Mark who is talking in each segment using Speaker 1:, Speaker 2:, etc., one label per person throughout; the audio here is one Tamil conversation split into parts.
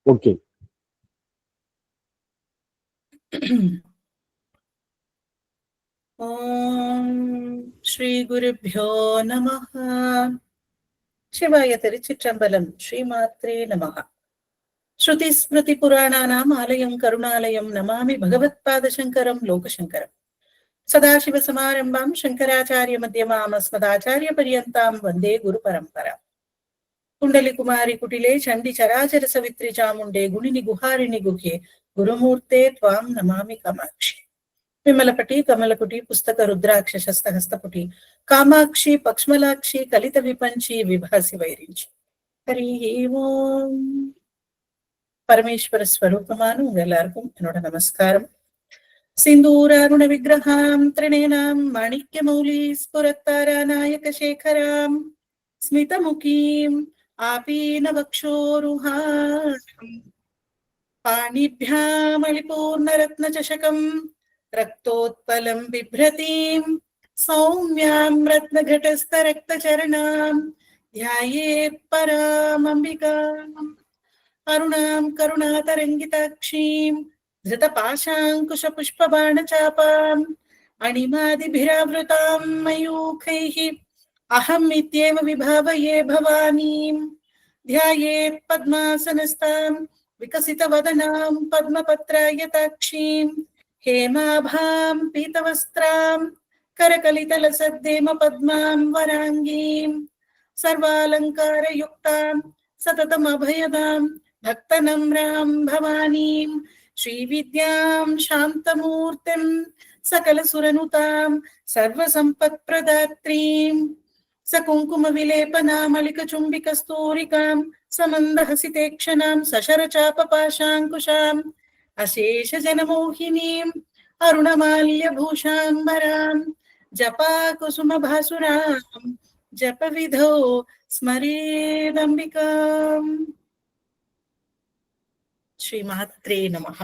Speaker 1: ஓகே.
Speaker 2: ஓம் ஸ்ரீ குருப்யோ நமஹ. சிவாய திருச்சிற்றம்பலம். ஸ்ரீமாத்ரே நமஹ. ஸ்ருதி ஸ்மிருதி புராணானாம் ஆலயம் கருணாலயம் நமாமி பகவத்பாதசங்கரம் லோகசங்கரம். சதாசிவ சமாரம்பாம் சங்கராச்சாரிய மத்தியமாம் அஸ்மதாச்சாரிய பரியந்தாம் வந்தே குரு பரம்பரா. குண்டலி குமாரி குட்டிலே சண்டி சராச்சர சவித்ரி சாமுண்டே குணினி குஹாரிணி குஹே குருமூர்த்தே த்வாம் நமாமி காமாட்சி. விமலಪಟಿ ಕಮಲಕುಟಿ ಪುಸ್ತಕ ರುದ್ರಾಕ್ಷ ಶಸ್ತಹಸ್ತಪುಟಿ ಕಾಮಾಕ್ಷಿ ಪಕ್ಷ್ಮಲಾಕ್ಷಿ ಕಲಿತ ವಿಪಂಚಿ ವಿಭಾಸಿ ವೈರಿಂಚಿ. ஹரி ஓம். பரமேஸ்வர ஸ்வரூபமான உங்க எல்லாருக்கும் என்னோட நமஸ்காரம். சிந்தூராருண விக்கிரகாம் திரிணேனாம் மாணிக்ய மௌலி ஸ்புரத்தாரா நாயக சேகராம் ஸ்மிதமுகீம் ஆபீன வக்ஷோருஹாம் பாணிभ्यामलिपूर्णरत्न चषकम् रक्तोत्पलम् बिभ्रतीम् सौम्याम् रत्नघटस्थरक्तचरणाम् ध्यायेत् परामम्बिकाम् अरुणाम् करुणातरङ्गिताक्षीम् धृतपाशाङ्कुशपुष्पबाणचापाम् अणिमादिभिरावृताम् मयूखैः अहम् इत्येव विभावये भवानीम् ध्यायेत् पद्मासनस्ताम् विकसितवदनाम् पद्मपत्रायताक्षीम् हेमाभाम् पीतवस्त्राम् करकलितलसद्देम पद्माम् वराङ्गीम् सर्वालङ्कारयुक्ताम् सततमभयदाम् भक्तनम्राम् भवानीम् श्रीविद्याम् शान्तमूर्तिम् सकलसुरनुताम् सर्वसम्पत्प्रदात्रीम् सकुङ्कुमविलेपनामलिकचुम्बिकस्तूरिकाम् समन्दहसितेक्षणाम् सशरचापपाशाङ्कुशाम् अशेषजनमोहिनीम् अरुणमाल्यभूषाम्बराम् जपाकुसुमभासुराम् जपविधौ स्मरेदम्बिकाम्. ஸ்ரீமாத்ரே நமஹ.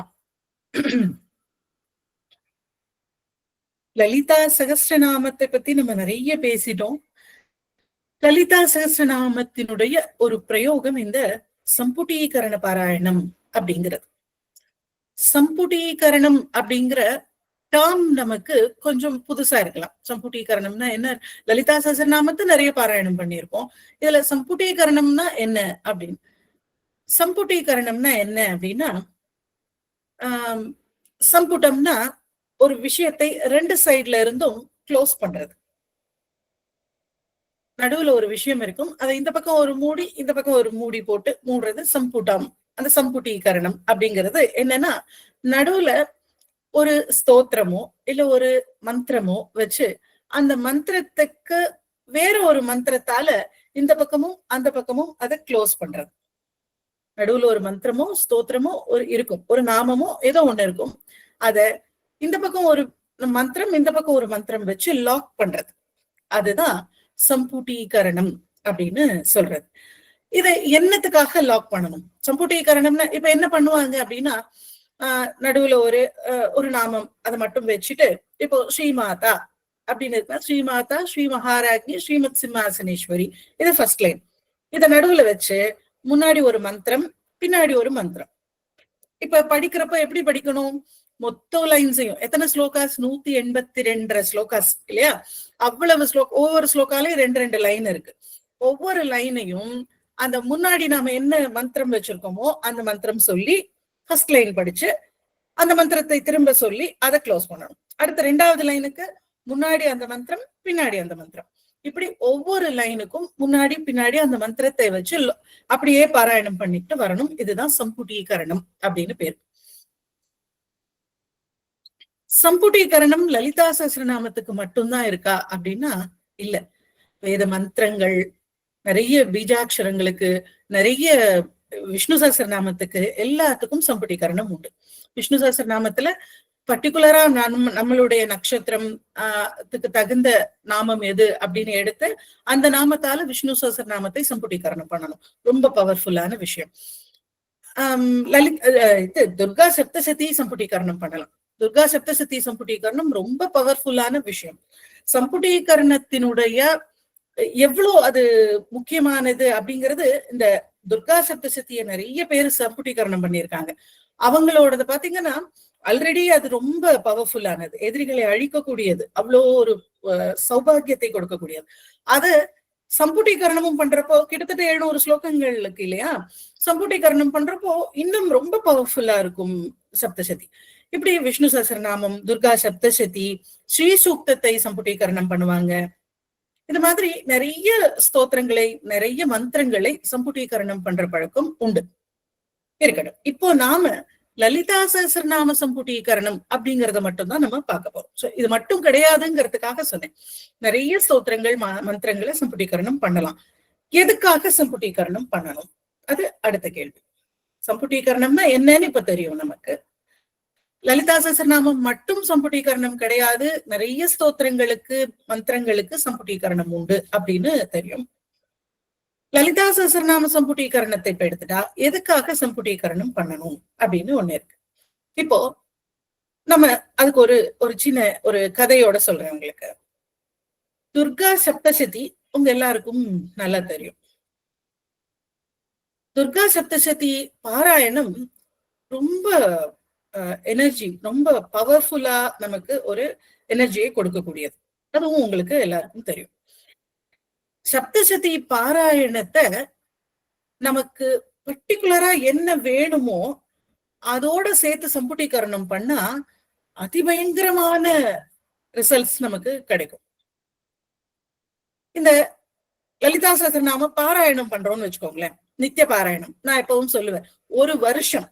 Speaker 2: லலிதா சகஸ்ரநாமத்தை பத்தி நம்ம நிறைய பேசிட்டோம். லலிதா சகஸ்ரநாமத்தினுடைய ஒரு பிரயோகம் இந்த சம்புடீகரண பாராயணம் அப்படிங்கிறது. சம்புடீகரணம் அப்படிங்கிற டேர்ம் நமக்கு கொஞ்சம் புதுசா இருக்கலாம். சம்புடீகரணம்னா என்ன? லலிதா சகஸ்ரநாமத்தை நிறைய பாராயணம் பண்ணியிருக்கோம். இதுல சம்புடீகரணம்னா என்ன அப்படின்னு, சம்புடீகரணம்னா என்ன அப்படின்னா, சம்புட்டம்னா ஒரு விஷயத்தை ரெண்டு சைட்ல இருந்தும் க்ளோஸ் பண்றது. நடுவுல ஒரு விஷயம் இருக்கும், அதை இந்த பக்கம் ஒரு மூடி இந்த பக்கம் ஒரு மூடி போட்டு மூடுறது சம்புட்டம். அந்த சம்புடீகரணம் அப்படிங்கிறது என்னன்னா, நடுவுல ஒரு ஸ்தோத்திரமோ இல்ல ஒரு மந்திரமோ வச்சு அந்த மந்திரத்துக்கு வேற ஒரு மந்திரத்தால இந்த பக்கமும் அந்த பக்கமும் அதை க்ளோஸ் பண்றது. நடுவுல ஒரு மந்திரமோ ஸ்தோத்திரமோ ஒரு இருக்கும், ஒரு நாமமோ ஏதோ ஒண்ணு இருக்கும். அத இந்த பக்கம் ஒரு மந்திரம் இந்த பக்கம் ஒரு மந்திரம் வச்சு லாக் பண்றது. அதுதான் சம்புடீகரணம் அப்படின்னு சொல்றது. இதை என்னத்துக்காக லாக் பண்ணணும்? சம்புடீகரணம்னா இப்ப என்ன பண்ணுவாங்க அப்படின்னா, நடுவுல ஒரு நாமம் அதை மட்டும் வச்சுட்டு, இப்போ ஸ்ரீமாதா அப்படின்னு இருக்கா, ஸ்ரீமாதா ஸ்ரீ மகாராஜ்னி ஸ்ரீமத் சிம்மாசனேஸ்வரி, இது ஃபர்ஸ்ட் லைன். இத நடுவுல வச்சு முன்னாடி ஒரு மந்திரம் பின்னாடி ஒரு மந்திரம். இப்ப படிக்கிறப்ப எப்படி படிக்கணும்? மொத்த லைன்ஸையும், எத்தனை ஸ்லோகாஸ்? 182 ஸ்லோகாஸ் இல்லையா? அவ்வளவு ஒவ்வொரு ஸ்லோகாலையும் 2 லைன் இருக்கு. ஒவ்வொரு லைனையும் அந்த முன்னாடி நாம என்ன மந்திரம் வச்சிருக்கோமோ அந்த மந்திரம் சொல்லி ஃபர்ஸ்ட் லைன் படிச்சு அந்த மந்திரத்தை திரும்ப சொல்லி அதை க்ளோஸ் பண்ணணும். அடுத்த 2வது லைனுக்கு முன்னாடி அந்த மந்திரம் பின்னாடி அந்த மந்திரம், இப்படி ஒவ்வொரு லைனுக்கும் முன்னாடி பின்னாடி அந்த மந்திரத்தை வச்சு அப்படியே பாராயணம் பண்ணிட்டு வரணும். இதுதான் சம்புடீகரணம் அப்படின்னு பேரு. சம்புடீகரணம் லலிதா சகஸ்ரநாமத்துக்கு மட்டும்தான் இருக்கா அப்படின்னா இல்ல. வேத மந்திரங்கள், நிறைய பீஜாட்சரங்களுக்கு, நிறைய விஷ்ணு சகஸ்ரநாமத்துக்கு எல்லாத்துக்கும் சம்புடீகரணம் உண்டு. விஷ்ணு சகஸ்ரநாமத்துல பர்டிகுலரா நம்மளுடைய நட்சத்திரம் தகுந்த நாமம் எது அப்படின்னு எடுத்து அந்த நாமத்தால விஷ்ணு சகஸ்ரநாமத்தை சம்புடீகரணம் பண்ணணும். ரொம்ப பவர்ஃபுல்லான விஷயம். துர்கா சப்தசதி சம்புடீகரணம் பண்ணலாம். துர்கா சப்தசதி சம்புடீகரணம் ரொம்ப பவர்ஃபுல்லான விஷயம். சம்புடீகரணத்தினுடைய எவ்வளவு அது முக்கியமானது அப்படிங்கிறது இந்த துர்கா சப்தசதியை நிறைய பேர் சம்புட்டீகரணம் பண்ணியிருக்காங்க. அவங்களோடது பாத்தீங்கன்னா ஆல்ரெடி அது ரொம்ப பவர்ஃபுல்லானது, எதிரிகளை அழிக்கக்கூடியது, அவ்வளோ ஒரு சௌபாகியத்தை கொடுக்கக்கூடியது. அது சம்புட்டீகரணமும் பண்றப்போ கிட்டத்தட்ட 700 ஸ்லோகங்கள் இருக்கு இல்லையா, சம்புட்டீகரணம் பண்றப்போ இன்னும் ரொம்ப பவர்ஃபுல்லா இருக்கும் சப்தசதி. இப்படி விஷ்ணு சஹஸ்ரநாமம், துர்கா சப்தசதி, ஸ்ரீ சூக்தத்தை சம்புட்டீகரணம் பண்ணுவாங்க. இந்த மாதிரி நிறைய ஸ்தோத்திரங்களை, நிறைய மந்திரங்களை சம்புட்டீகரணம் பண்ற பழக்கம் உண்டு. இருக்கட்டும், இப்போ நாம லலிதா சஹஸ்ரநாம சம்புட்டீகரணம் அப்படிங்கறத மட்டும் தான் நம்ம பார்க்க போறோம். சோ இது மட்டும் கிடையாதுங்கிறதுக்காக சொன்னேன். நிறைய ஸ்தோத்திரங்கள், மந்திரங்களை சம்புட்டீகரணம் பண்ணலாம். எதுக்காக சம்புட்டீகரணம் பண்ணணும், அது அடுத்த கேள்வி. சம்புட்டீகரணம்னா என்னன்னு இப்ப தெரியும் நமக்கு. லலிதா சஹஸ்ரநாமம் மட்டும் சம்புட்டீகரணம் கிடையாது, நிறைய ஸ்தோத்திரங்களுக்கு, மந்திரங்களுக்கு சம்புட்டீகரணம் உண்டு அப்படின்னு தெரியும். லலிதா சஹஸ்ரநாம சம்புட்டீகரணத்தை இப்ப எடுத்துட்டா எதுக்காக சம்புட்டீகரணம் பண்ணணும் அப்படின்னு ஒண்ணு இருக்கு. இப்போ நம்ம அதுக்கு ஒரு சின்ன ஒரு கதையோட சொல்றேன் உங்களுக்கு. துர்கா சப்தசதி உங்க எல்லாருக்கும் நல்லா தெரியும். துர்கா சப்தசதி பாராயணம் ரொம்ப எனர்ஜி, ரொம்ப பவர்ஃபுல்லா நமக்கு ஒரு எனர்ஜியை கொடுக்கக்கூடியது. அதுவும் உங்களுக்கு எல்லாருக்கும் தெரியும். சப்தசதி பாராயணத்தை நமக்கு பர்டிகுலரா என்ன வேணுமோ அதோட சேர்த்து சம்புட்டீகரணம் பண்ணா அதிபயங்கரமான ரிசல்ட்ஸ் நமக்கு கிடைக்கும். இந்த லலிதா சஹஸ்ரநாம பாராயணம் பண்றோம்னு வச்சுக்கோங்களேன், நித்திய பாராயணம். நான் எப்பவும் சொல்லுவேன், ஒரு வருஷம்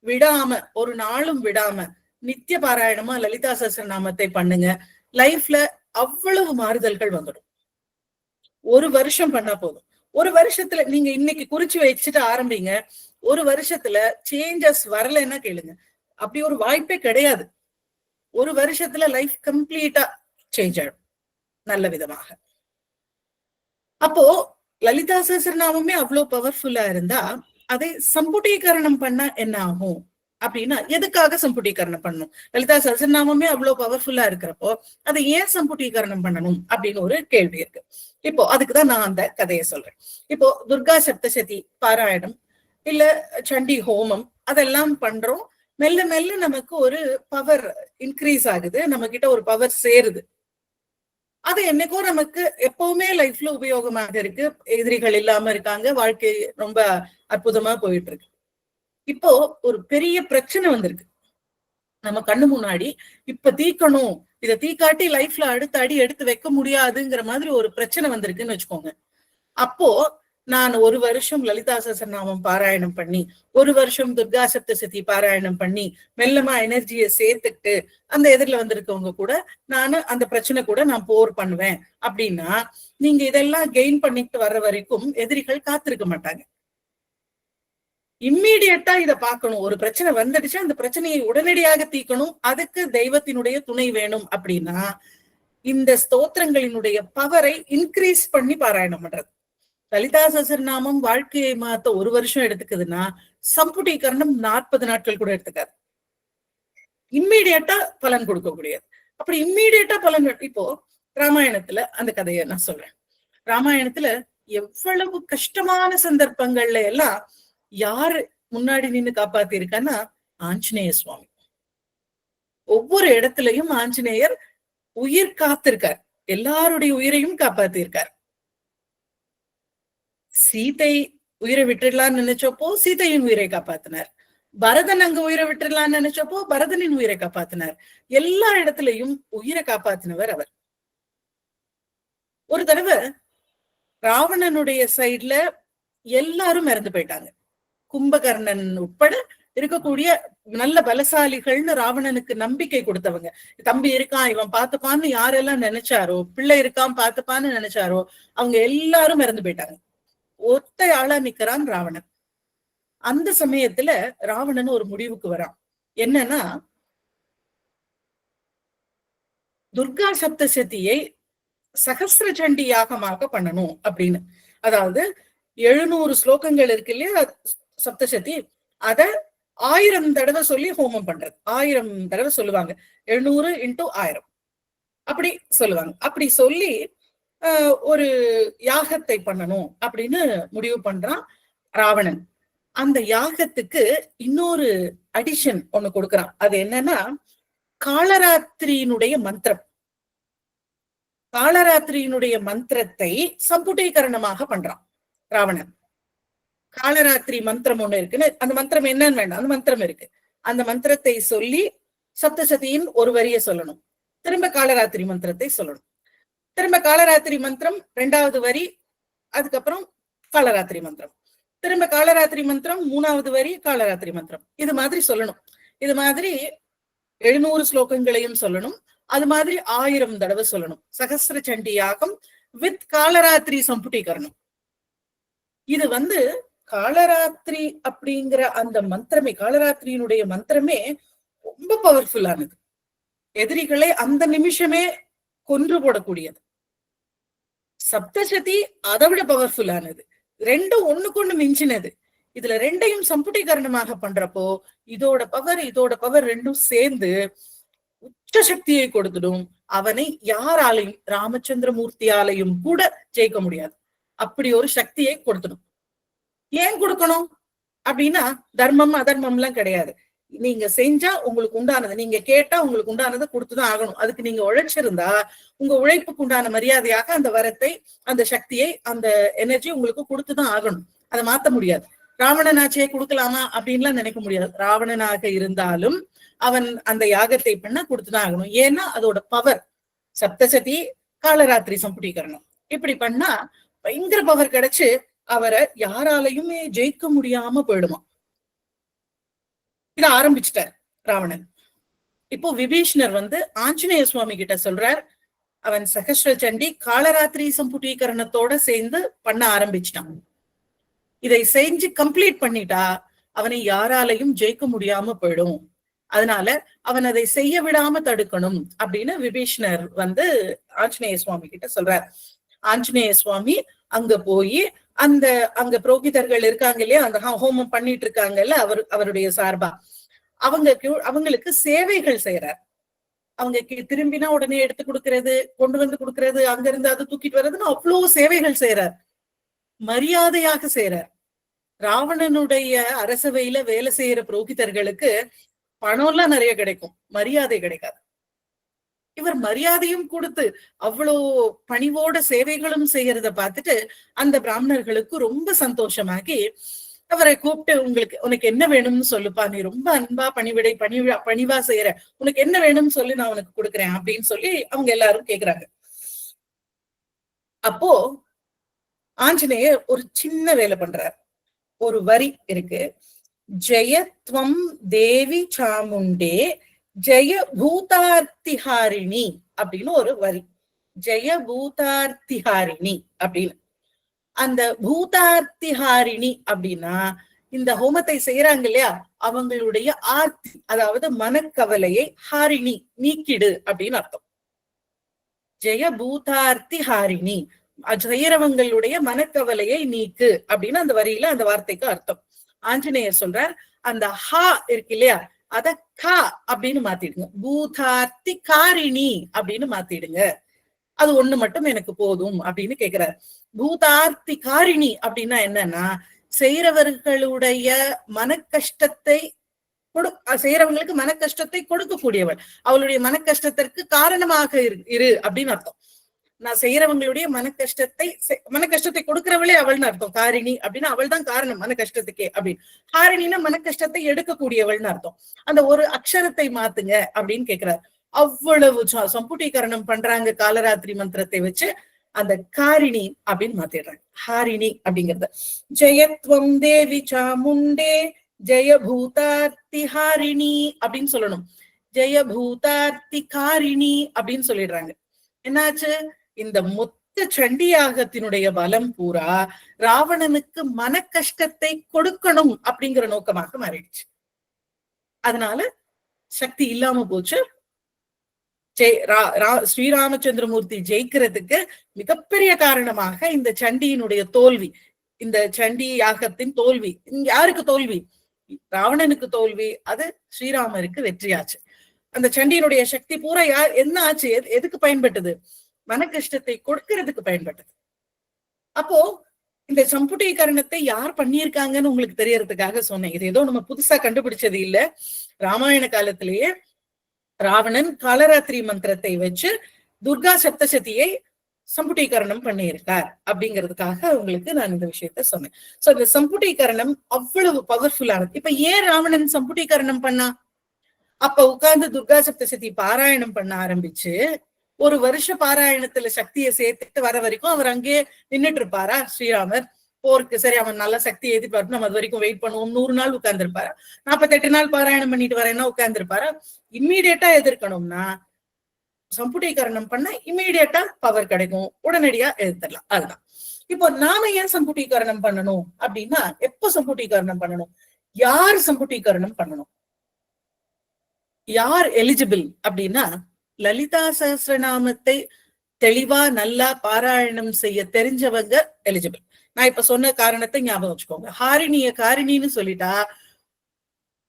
Speaker 2: விடாம, ஒரு நாளும் விடாம நித்திய பாராயணமா லலிதா சஹஸ்ரநாமத்தை பண்ணுங்க. லைஃப்ல அவ்வளவு மாறுதல்கள் வந்துடும். ஒரு வருஷம் பண்ணா போதும். ஒரு வருஷத்துல நீங்க இன்னைக்கு குறிச்சு வச்சுட்டு ஆரம்பிங்க, ஒரு வருஷத்துல சேஞ்சஸ் வரலைன்னா கேளுங்க, அப்படி ஒரு வாய்ப்பே கிடையாது. ஒரு வருஷத்துல லைஃப் கம்ப்ளீட்டா சேஞ்ச் ஆகும் நல்ல விதமாக. அப்போ லலிதா சஹஸ்ரநாமமே அவ்வளவு பவர்ஃபுல்லா இருந்தா அதை சம்புட்டீகரணம் பண்ண என்ன ஆகும் அப்படின்னா, எதுக்காக சம்புட்டீகரணம் பண்ணணும்? லலிதா சஹஸ்ரநாமமே அவ்வளவு பவர்ஃபுல்லா இருக்கிறப்போ அதை ஏன் சம்புட்டீகரணம் பண்ணணும் அப்படின்னு ஒரு கேள்வி இருக்கு. இப்போ அதுக்குதான் நான் அந்த கதையை சொல்றேன். இப்போ துர்கா சப்தசதி பாராயணம் இல்ல சண்டி ஹோமம் அதெல்லாம் பண்றோம். மெல்ல மெல்ல நமக்கு ஒரு பவர் இன்க்ரீஸ் ஆகுது, நம்ம கிட்ட ஒரு பவர் சேருது. அது என்னைக்கோ நமக்கு எப்பவுமே லைஃப்ல உபயோகமாக இருக்கு. எதிரிகள் இல்லாம இருக்காங்க, வாழ்க்கை ரொம்ப அற்புதமா போயிட்டு இருக்கு. இப்போ ஒரு பெரிய பிரச்சனை வந்திருக்கு நம்ம கண்ணு முன்னாடி. இப்ப தீக்கணும், இதை தீக்காட்டி லைஃப்ல அடுத்த அடி எடுத்து வைக்க முடியாதுங்கிற மாதிரி ஒரு பிரச்சனை வந்திருக்குன்னு வச்சுக்கோங்க. அப்போ நான் ஒரு வருஷம் லலிதா சஹஸ்ரநாமம் பாராயணம் பண்ணி, ஒரு வருஷம் துர்கா சப்தசதி பாராயணம் பண்ணி, மெல்லமா எனர்ஜியை சேர்த்துட்டு அந்த எதிரில வந்திருக்கவங்க கூட நான் அந்த பிரச்சனை கூட நான் போர் பண்ணுவேன் அப்படின்னா, நீங்க இதெல்லாம் கெயின் பண்ணிட்டு வர்ற வரைக்கும் எதிரிகள் காத்திருக்க மாட்டாங்க. இம்மீடியட்டா இதை பார்க்கணும். ஒரு பிரச்சனை வந்துடுச்சு, அந்த பிரச்சனையை உடனடியாக தீக்கணும், அதுக்கு தெய்வத்தினுடைய துணை வேணும் அப்படின்னா இந்த ஸ்தோத்திரங்களினுடைய பவரை இன்க்ரீஸ் பண்ணி பாராயணம் பண்றது. லலிதா சஹஸ்ரநாமம் வாழ்க்கையை மாத்த ஒரு வருஷம் எடுத்துக்குதுன்னா, சம்புட்டீகரணம் 40 நாட்கள் கூட எடுத்துக்காது. இம்மீடியட்டா பலன் கொடுக்கக்கூடியது. அப்படி இம்மீடியட்டா பலன். இப்போ ராமாயணத்துல அந்த கதையை நான் சொல்றேன். ராமாயணத்துல எவ்வளவு கஷ்டமான சந்தர்ப்பங்கள்ல எல்லாம் யாரு முன்னாடி நின்னு காப்பாத்தி இருக்கான்னா ஆஞ்சநேய சுவாமி. ஒவ்வொரு இடத்துலயும் ஆஞ்சநேயர் உயிர் காத்திருக்கார், எல்லாருடைய உயிரையும் காப்பாத்தி இருக்கார். சீதை உயிரை விட்டுடலான்னு நினைச்சப்போ சீதையின் உயிரை காப்பாத்தினார். பரதன் அங்க உயிரை விட்டுடலான்னு நினைச்சப்போ பரதனின் உயிரை காப்பாத்தினார். எல்லா இடத்துலயும் உயிரை காப்பாத்தினவர் அவர். ஒரு தடவை ராவணனுடைய சைட்ல எல்லாரும் இறந்து போயிட்டாங்க. கும்பகர்ணன் உட்பட இருக்கக்கூடிய நல்ல பலசாலிகள்னு ராவணனுக்கு நம்பிக்கை கொடுத்தவங்க, தம்பி இருக்கான் இவன் பார்த்துப்பான்னு யாரெல்லாம் நினைச்சாரோ, பிள்ளை இருக்கான் பார்த்துப்பான்னு நினைச்சாரோ, அவங்க எல்லாரும் இறந்து போயிட்டாங்க. ஒத்த ஆளா நிக்கிறான் ராவணன். அந்த சமயத்துல ராவணன் ஒரு முடிவுக்கு வரான். என்னன்னா, துர்கா சப்தசதியை சகஸ்ர சண்டி யாகமாக பண்ணணும் அப்படின்னு. அதாவது 700 ஸ்லோகங்கள் இருக்கு இல்லையா சப்தசதி, அத 1000 தடவை சொல்லி ஹோமம் பண்றது. 1000 தடவை சொல்லுவாங்க, 700 into 1000 அப்படி சொல்லுவாங்க. அப்படி சொல்லி ஒரு யாகத்தை பண்ணணும் அப்படின்னு முடிவு பண்றான். ராவணன். அந்த யாகத்துக்கு இன்னொரு அடிஷன் ஒண்ணு கொடுக்கறான். அது என்னன்னா காளராத்திரியினுடைய மந்திரம். காளராத்திரியினுடைய மந்திரத்தை சம்புட்டீகரணமாக பண்றான் ராவணன். காளராத்திரி மந்திரம் ஒண்ணு இருக்குன்னு, அந்த மந்திரம் என்னன்னு வேண்டாம், அந்த மந்திரம் இருக்கு. அந்த மந்திரத்தை சொல்லி சப்தசதியின் ஒரு வரிய சொல்லணும், திரும்ப காளராத்திரி மந்திரத்தை சொல்லணும், திரும்ப காளராத்திரி மந்திரம் 2வது வரி, அதுக்கப்புறம் காளராத்திரி மந்திரம், திரும்ப காளராத்திரி மந்திரம் 3வது வரி, காளராத்திரி மந்திரம். இது மாதிரி சொல்லணும். இது மாதிரி 700 ஸ்லோகங்களையும் சொல்லணும். அது மாதிரி 1000 தடவை சொல்லணும். சகஸ்ர சண்டி யாகம் வித் காளராத்திரி சம்புட்டீகரணம். இது காளராத்திரி அப்படிங்கிற அந்த மந்திரமே, காளராத்திரியினுடைய மந்திரமே ரொம்ப பவர்ஃபுல்லானது. எதிரிகளை அந்த நிமிஷமே கொன்று போடக்கூடியது. சப்தசதி அதை விட பவர்ஃபுல்லானது. ரெண்டும் ஒண்ணுக்கு ஒண்ணு மிஞ்சினது. இதுல ரெண்டையும் சம்புட்டீகரணமாக பண்றப்போ இதோட பவர் ரெண்டும் சேர்ந்து உச்ச சக்தியை கொடுத்துடும். அவனை யாராலையும், ராமச்சந்திரமூர்த்தியாலையும் கூட ஜெயிக்க முடியாது. அப்படி ஒரு சக்தியை கொடுத்துடும். ஏன் கொடுக்கணும் அப்படின்னா தர்மம் அதர்மம் எல்லாம் கிடையாது. நீங்க செஞ்சா உங்களுக்கு உண்டானது, நீங்க கேட்டா உங்களுக்கு உண்டானதை கொடுத்துதான் ஆகணும். அதுக்கு நீங்க உழைச்சிருந்தா உங்க உழைப்புக்கு உண்டான மரியாதையாக அந்த வரத்தை, அந்த சக்தியை, அந்த எனர்ஜி உங்களுக்கு கொடுத்துதான் ஆகணும். அதை மாத்த முடியாது. ராவணனாச்சே கொடுக்கலாமா அப்படின்லாம் நினைக்க முடியாது. ராவணனாக இருந்தாலும் அவன் அந்த யாகத்தை பண்ண கொடுத்துதான் ஆகணும். ஏன்னா அதோட பவர். சப்தசதி, காளராத்திரி சம்புட்டீகரணம் இப்படி பண்ணா பயங்கர பவர் கிடைச்சு அவரை யாராலையுமே ஜெயிக்க முடியாம போயிடுமா. இத ஆரம்பிச்சுட்டார் ராவணன். இப்போ விபீஷ்ணர் ஆஞ்சநேய சுவாமி கிட்ட சொல்றார், அவன் சகஸ்ர சண்டி காளராத்திரி சம்புட்டீகரணத்தோட சேர்ந்து பண்ண ஆரம்பிச்சிட்டான். இதை செஞ்சு கம்ப்ளீட் பண்ணிட்டா அவனை யாராலையும் ஜெயிக்க முடியாம போயிடும். அதனால அவன் அதை செய்ய விடாம தடுக்கணும் அப்படின்னு விபீஷ்ணர் ஆஞ்சநேய சுவாமி கிட்ட சொல்றார். ஆஞ்சநேய சுவாமி அங்க போய் அங்க புரோகிதர்கள் இருக்காங்க இல்லையா, அந்த ஹோமம் பண்ணிட்டு இருக்காங்கல்ல, அவருடைய சார்பா அவங்களுக்கு சேவைகள் செய்யறார். அவங்க திரும்பினா உடனே எடுத்து கொடுக்கறது, கொண்டு வந்து கொடுக்கறது, அங்க இருந்து அதை தூக்கிட்டு வர்றதுன்னு அவ்வளவு சேவைகள் செய்யறார். மரியாதையாக செய்யறார். ராவணனுடைய அரசவையில வேலை செய்யற புரோகிதர்களுக்கு பணம் எல்லாம் நிறைய கிடைக்கும், மரியாதை கிடைக்காது. இவர் மரியாதையும் கொடுத்து அவ்வளோ பணிவோட சேவைகளும் செய்யறத பார்த்துட்டு அந்த பிராமணர்களுக்கு ரொம்ப சந்தோஷமாகி அவரை கூப்பிட்டு, உனக்கு என்ன வேணும்னு சொல்லுப்பா, நீ ரொம்ப அன்பா பணிவா செய்யற, உனக்கு என்ன வேணும்னு சொல்லி நான் உனக்கு கொடுக்குறேன் அப்படின்னு சொல்லி அவங்க எல்லாரும் கேக்குறாங்க. அப்போ ஆஞ்சநேயர் ஒரு சின்ன வேலை பண்றார். ஒரு வரி இருக்கு, ஜெயத்வம் தேவி சாமுண்டே ஜெய பூதார்த்திஹாரிணி அப்படின்னு ஒரு வரி. ஜெய பூதார்த்திஹாரிணி அப்படின்னு. அந்த பூதார்த்திஹாரிணி அப்படின்னா இந்த ஹோமத்தை செய்யறாங்க இல்லையா, அவங்களுடைய ஆர்த்தி, அதாவது மனக்கவலையை ஹாரிணி நீக்கிடு அப்படின்னு அர்த்தம். ஜெய பூதார்த்திஹாரிணி, செய்யறவங்களுடைய மனக்கவலையை நீக்கு அப்படின்னு அந்த வரியில அந்த வார்த்தைக்கு அர்த்தம். ஆஞ்சநேயர் சொல்றார், அந்த ஹா இருக்கு இல்லையா, அத கா அப்படின்னு மாத்திடுங்க, பூதார்த்தி காரிணி அப்படின்னு மாத்திடுங்க. அது ஒண்ணு மட்டும் எனக்கு போதும் அப்படின்னு கேக்குறாரு. பூதார்த்தி காரிணி அப்படின்னா என்னன்னா, செய்யறவர்களுடைய மனக்கஷ்டத்தை செய்யறவங்களுக்கு மனக்கஷ்டத்தை கொடுக்கக்கூடியவள், அவளுடைய மனக்கஷ்டத்திற்கு காரணமாக இரு அப்படின்னு அர்த்தம். நான் செய்யறவங்களுடைய மனக்கஷ்டத்தை கொடுக்கிறவளே அவள்னு அர்த்தம். காரிணி அப்படின்னா அவள் தான் காரணம் மன கஷ்டத்துக்கே அப்படின்னு. ஹாரிணின்னா மனக்கஷ்டத்தை எடுக்கக்கூடியவள்னு அர்த்தம். அந்த ஒரு அக்ஷரத்தை மாத்துங்க அப்படின்னு கேக்குறாரு. அவ்வளவு சம்புட்டீகரணம் பண்றாங்க காலராத்திரி மந்திரத்தை வச்சு. அந்த காரிணி அப்படின்னு மாத்திடுறாங்க, ஹாரிணி அப்படிங்கறத. ஜெயத்வம் தேவி சாமுண்டே ஜெய பூதார்த்தி ஹாரிணி அப்படின்னு சொல்லணும். ஜெய பூதார்த்தி காரிணி அப்படின்னு சொல்லிடுறாங்க. என்னாச்சு, இந்த மொத்த சண்டியாகத்தினுடைய பலம் பூரா ராவணனுக்கு மன கஷ்டத்தை கொடுக்கணும் அப்படிங்கிற நோக்கமாக மாறிடுச்சு. அதனால சக்தி இல்லாம போச்சு. ஸ்ரீராமச்சந்திரமூர்த்தி ஜெயிக்கிறதுக்கு மிகப்பெரிய காரணமாக இந்த சண்டியினுடைய தோல்வி, இந்த சண்டி யாகத்தின் தோல்வி. யாருக்கு தோல்வி? ராவணனுக்கு தோல்வி. அது ஸ்ரீராமருக்கு வெற்றியாச்சு. அந்த சண்டியினுடைய சக்தி பூரா என்ன ஆச்சு, எதுக்கு பயன்பட்டது? மன கஷ்டத்தை கொடுக்கிறதுக்கு பயன்பட்டது. அப்போ இந்த சம்புட்டீகரணத்தை யார் பண்ணியிருக்காங்கன்னு உங்களுக்கு தெரியறதுக்காக சொன்னேன். இது ஏதோ நம்ம புதுசா கண்டுபிடிச்சது இல்ல. ராமாயண காலத்திலேயே ராவணன் காலராத்திரி மந்திரத்தை வச்சு துர்கா சப்தசதியை சம்புட்டீகரணம் பண்ணியிருக்கார் அப்படிங்கிறதுக்காக உங்களுக்கு நான் இந்த விஷயத்த சொன்னேன். சோ இந்த சம்புட்டீகரணம் அவ்வளவு பவர்ஃபுல்லானது. இப்ப ஏன் ராவணன் சம்புட்டீகரணம் பண்ணா? அப்ப உட்கார்ந்து துர்கா சப்தசதி பாராயணம் பண்ண ஆரம்பிச்சு ஒரு வருஷ பாராயணத்துல சக்தியை சேர்த்துட்டு வர வரைக்கும் அவர் அங்கேயே நின்றுட்டு இருப்பாரா? ஸ்ரீராமர் போருக்கு சரி அவன் நல்ல சக்தி எதிர்பார்த்து நம்ம அது வரைக்கும் வெயிட் பண்ணுவோம். 100 நாள் உட்கார்ந்து இருப்பாரா? 48 நாள் பாராயணம் பண்ணிட்டு வரேன்னா உட்கார்ந்து இருப்பாரா? இம்மீடியட்டா எதிர்க்கணும்னா சம்புட்டீகரணம் பண்ண இம்மீடியட்டா பவர் கிடைக்கும், உடனடியா எதிர்த்தரலாம். அதுதான். இப்போ நாம ஏன் சம்புட்டீகரணம் பண்ணணும் அப்படின்னா, எப்ப சம்புட்டீகரணம் பண்ணணும், யார் சம்புட்டீகரணம் பண்ணணும், யார் எலிஜிபிள் அப்படின்னா, லலிதா சஹஸ்ரநாமத்தை தெளிவா நல்லா பாராயணம் செய்ய தெரிஞ்சவங்க எலிஜிபிள். நான் இப்ப சொன்ன காரணத்தை ஞாபகம் வச்சுக்கோங்க. ஹாரிணிய காரிணின்னு சொல்லிட்டா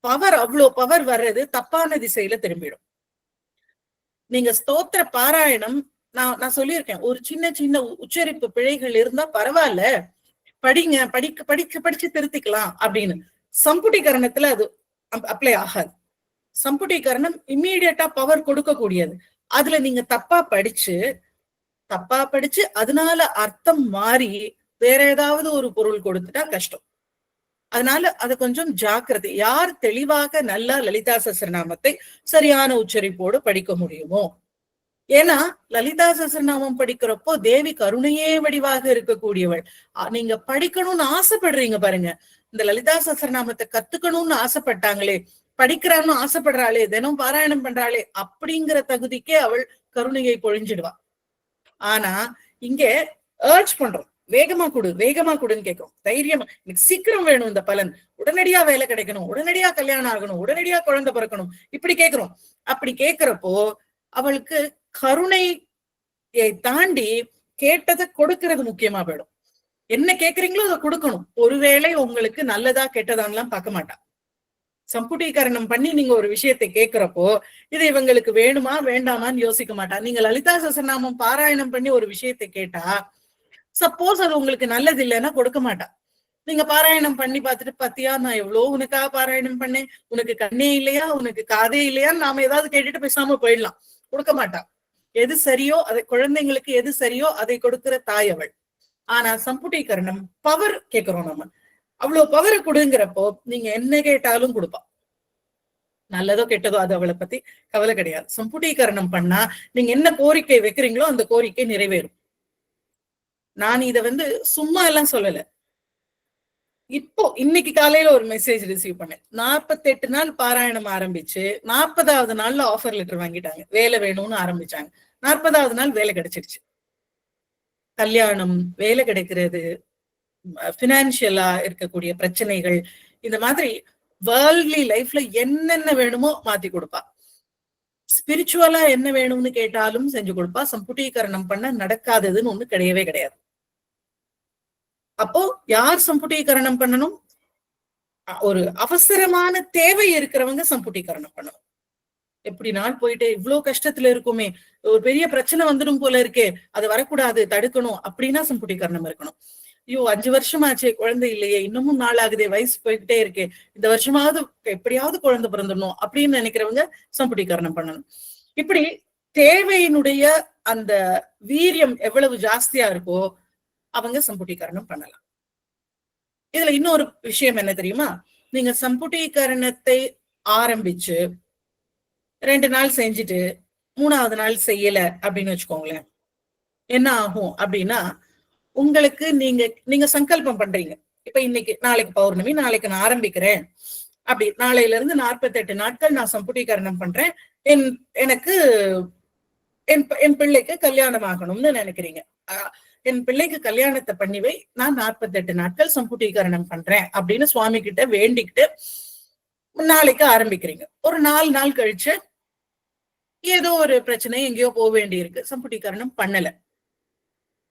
Speaker 2: பவர், அவ்வளவு பவர் வர்றது தப்பான திசையில திரும்பிடும். நீங்க ஸ்தோத்திர பாராயணம் நான் சொல்லியிருக்கேன், ஒரு சின்ன சின்ன உச்சரிப்பு பிழைகள் இருந்தா பரவாயில்ல, படிங்க, படிச்சு திருத்திக்கலாம் அப்படின்னு. சம்புட்டீகரணத்துல அது அப்ளை ஆகாது. சம்புட்டீகரணம் இம்மீடியட்டா பவர் கொடுக்கக்கூடியது. அதுல நீங்க தப்பா படிச்சு அதனால அர்த்தம் மாறி வேற ஏதாவது ஒரு பொருள் கொடுத்துட்டா கஷ்டம். அதனால அது கொஞ்சம் ஜாக்கிரதை. யார் தெளிவாக நல்லா லலிதா சஹஸ்ரநாமத்தை சரியான உச்சரிப்போடு படிக்க முடியுமோ, ஏன்னா லலிதா சஹஸ்ரநாமம் படிக்கிறப்போ தேவி கருணையே வடிவாக இருக்கக்கூடியவள். நீங்க படிக்கணும்னு ஆசைப்படுறீங்க பாருங்க, இந்த லலிதா சஹஸ்ரநாமத்தை கத்துக்கணும்னு ஆசைப்பட்டாங்களே, படிக்கிறான்னு ஆசைப்படுறாளே, தினம் பாராயணம் பண்றாளே, அப்படிங்கிற தகுதிக்கே அவள் கருணையை பொழிஞ்சிடுவா. ஆனா இங்க ஏர்ஜ் பண்றோம், வேகமா கொடுன்னு கேட்கும், தைரியமா எனக்கு சீக்கிரம் வேணும் இந்த பலன், உடனடியா வேலை கிடைக்கணும், உடனடியா கல்யாணம் ஆகணும், உடனடியா குழந்தை பிறக்கணும், இப்படி கேட்கிறோம். அப்படி கேட்கிறப்போ அவளுக்கு கருணையை தாண்டி கேட்டதை கொடுக்கறது முக்கியமா போயிடும். என்ன கேட்கறீங்களோ அதை கொடுக்கணும். ஒருவேளை உங்களுக்கு நல்லதா கெட்டதான்லாம் பார்க்க மாட்டா. சம்புட்டீகரணம் பண்ணி நீங்க ஒரு விஷயத்தை கேட்கிறப்போ இது இவங்களுக்கு வேணுமா வேண்டாமான்னு யோசிக்க மாட்டா. நீங்க லலிதா சஹஸ்ரநாமம் பாராயணம் பண்ணி ஒரு விஷயத்தை கேட்டா, சப்போஸ் அது உங்களுக்கு நல்லது இல்லைன்னா கொடுக்க மாட்டா. நீங்க பாராயணம் பண்ணி பார்த்துட்டு, பத்தியா நான் எவ்வளவு உனக்காக பாராயணம் பண்ணேன், உனக்கு கண்ணே இல்லையா, உனக்கு காதே இல்லையா, நாம ஏதாவது கேட்டுட்டு பேசாம போயிடலாம். கொடுக்க மாட்டா. எது சரியோ அதை, குழந்தைங்களுக்கு எது சரியோ அதை கொடுக்கிற தாய் அவள். ஆனா சம்புட்டீகரணம் பவர் கேட்கிறோம் நம்ம, அவ்வளவு பவரை கொடுங்கிறப்போ நீங்க என்ன கேட்டாலும் கொடுப்பா. நல்லதோ கெட்டதோ அது அவளை பத்தி கவலை கிடையாது. சம்புட்டீகரணம் பண்ணா நீங்க என்ன கோரிக்கை வைக்கிறீங்களோ அந்த கோரிக்கை நிறைவேறும். நான் இத சும்மா எல்லாம் சொல்லல. இப்போ இன்னைக்கு காலையில ஒரு மெசேஜ் ரிசீவ் பண்ணேன். 48 நாள் பாராயணம் ஆரம்பிச்சு 40வது நாள்ல ஆஃபர் லெட்டர் வாங்கிட்டாங்க, வேலை வேணும்னு ஆரம்பிச்சாங்க. 40வது நாள் வேலை கிடைச்சிருச்சு. கல்யாணம், வேலை கிடைக்கிறது, பினான்சியலா இருக்கக்கூடிய பிரச்சனைகள், இந்த மாதிரி வேர்ல்ட்லி லைஃப்ல என்னென்ன வேணுமோ மாத்தி கொடுப்பா. ஸ்பிரிச்சுவலா என்ன வேணும்னு கேட்டாலும் செஞ்சு கொடுப்பா. சம்புட்டீகரணம் பண்ண நடக்காததுன்னு ஒண்ணு கிடையவே கிடையாது. அப்போ யார் சம்புட்டீகரணம் பண்ணணும்? ஒரு அவசரமான தேவை இருக்கிறவங்க சம்புட்டீகரணம் பண்ணணும். எப்படி நாள் போயிட்டு இவ்வளவு கஷ்டத்துல இருக்குமே, ஒரு பெரிய பிரச்சனை வந்துடும் போல இருக்கே, அது வரக்கூடாது, தடுக்கணும் அப்படின்னா சம்புட்டீகரணம் இருக்கணும். ஐயோ 5 வருஷமாச்சே குழந்தை இல்லையே, இன்னமும் நாள் ஆகுதே, வயசு போய்கிட்டே இருக்கே, இந்த வருஷமாவது எப்படியாவது குழந்தை பிறந்துடணும் அப்படின்னு நினைக்கிறவங்க சம்புட்டீகரணம் பண்ணணும். இப்படி தேவையினுடைய அந்த வீரியம் எவ்வளவு ஜாஸ்தியா இருக்கோ அவங்க சம்புட்டீகரணம் பண்ணலாம். இதுல இன்னொரு விஷயம் என்ன தெரியுமா? நீங்க சம்புட்டீகரணத்தை ஆரம்பிச்சு 2 நாள் செஞ்சுட்டு 3வது நாள் செய்யல அப்படின்னு வச்சுக்கோங்களேன், என்ன ஆகும் அப்படின்னா, உங்களுக்கு நீங்க சங்கல்பம் பண்றீங்க, இப்ப இன்னைக்கு நாளைக்கு பௌர்ணமி, நாளைக்கு நான் ஆரம்பிக்கிறேன், அப்படி நாளையில இருந்து 48 நாட்கள் நான் சம்புட்டீகரணம் பண்றேன், எனக்கு என் பிள்ளைக்கு கல்யாணம் ஆகணும்னு நினைக்கிறீங்க. என் பிள்ளைக்கு கல்யாணத்தை பண்ணிவை, நான் 48 நாட்கள் சம்புட்டீகரணம் பண்றேன் அப்படின்னு சுவாமி கிட்ட வேண்டிக்கிட்டு நாளைக்கு ஆரம்பிக்கிறீங்க. ஒரு 4 நாள் கழிச்சு ஏதோ ஒரு பிரச்சனை, எங்கேயோ போக வேண்டி இருக்கு, சம்புட்டீகரணம் பண்ணல.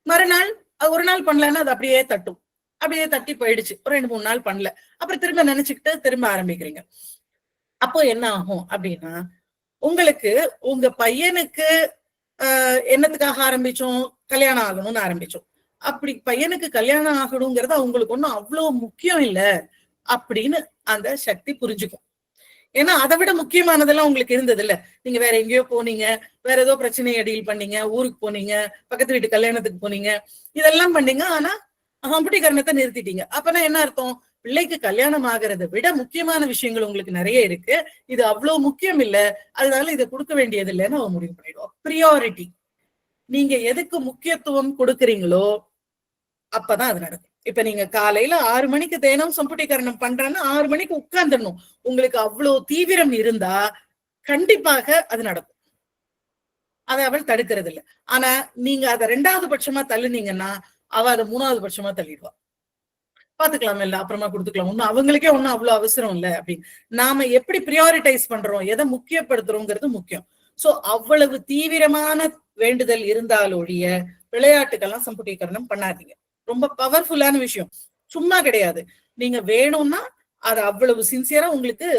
Speaker 2: மறுநாள் ஒரு நாள் பண்ணலன்னா அது அப்படியே தட்டும், அப்படியே தட்டி போயிடுச்சு. ஒரு 2-3 நாள் பண்ணல, அப்புறம் திரும்ப நினைச்சுக்கிட்டு திரும்ப ஆரம்பிக்கிறீங்க. அப்போ என்ன ஆகும் அப்படின்னா, உங்களுக்கு உங்க பையனுக்கு என்னத்துக்காக ஆரம்பிச்சோம், கல்யாணம் ஆகணும்னு ஆரம்பிச்சோம். அப்படி பையனுக்கு கல்யாணம் ஆகணுங்கிறது அவங்களுக்கு ஒண்ணும் அவ்வளவு முக்கியம் இல்ல அப்படின்னு அந்த சக்தி புரிஞ்சுக்கும். ஏன்னா அதை விட முக்கியமானதெல்லாம் உங்களுக்கு இருந்தது இல்ல. நீங்க வேற எங்கேயோ போனீங்க, வேற ஏதோ பிரச்சனையை டீல் பண்ணீங்க, ஊருக்கு போனீங்க, பக்கத்து வீட்டு கல்யாணத்துக்கு போனீங்க, இதெல்லாம் பண்ணீங்க. ஆனா கம்பெட்டிகரணத்தை நிறுத்திட்டீங்க. அப்பனா என்ன அர்த்தம்? பிள்ளைக்கு கல்யாணம் ஆகிறத விட முக்கியமான விஷயங்கள் உங்களுக்கு நிறைய இருக்கு, இது அவ்வளவு முக்கியம் இல்ல, அதனால இதை கொடுக்க வேண்டியது இல்லைன்னு அவன் முடிவு பண்ணிடுவோம். பிரியாரிட்டி, நீங்க எதுக்கு முக்கியத்துவம் கொடுக்குறீங்களோ அப்பதான் அது நடக்கும். இப்ப நீங்க காலையில 6 மணிக்கு தினம் சம்புட்டீகரணம் பண்றேன்னா 6 மணிக்கு உட்கார்ந்துடணும். உங்களுக்கு அவ்வளவு தீவிரம் இருந்தா கண்டிப்பாக அது நடக்கும். அதை அவள் தடுக்கிறது இல்லை. ஆனா நீங்க அதை 2வது பட்சமா தள்ளுனீங்கன்னா அவ அதை 3வது பட்சமா தள்ளிடுவா. பாத்துக்கலாம் இல்ல, அப்புறமா கொடுத்துக்கலாம், ஒண்ணும் அவங்களுக்கே ஒண்ணும் அவ்வளவு அவசரம் இல்லை அப்படின்னு. நாம எப்படி பிரியாரிட்டைஸ் பண்றோம், எதை முக்கியப்படுத்துறோங்கிறது முக்கியம். சோ அவ்வளவு தீவிரமான வேண்டுதல் இருந்தாலொழிய விளையாட்டுக்கெல்லாம் சம்புட்டீகரணம் பண்ணாதீங்க. ரொம்ப பவர்ஃபுல்லான விஷயம், சும்மா கிடையாது. நீங்க வேணும்னா அது அவ்வளவு சின்சியரா, உங்களுக்கு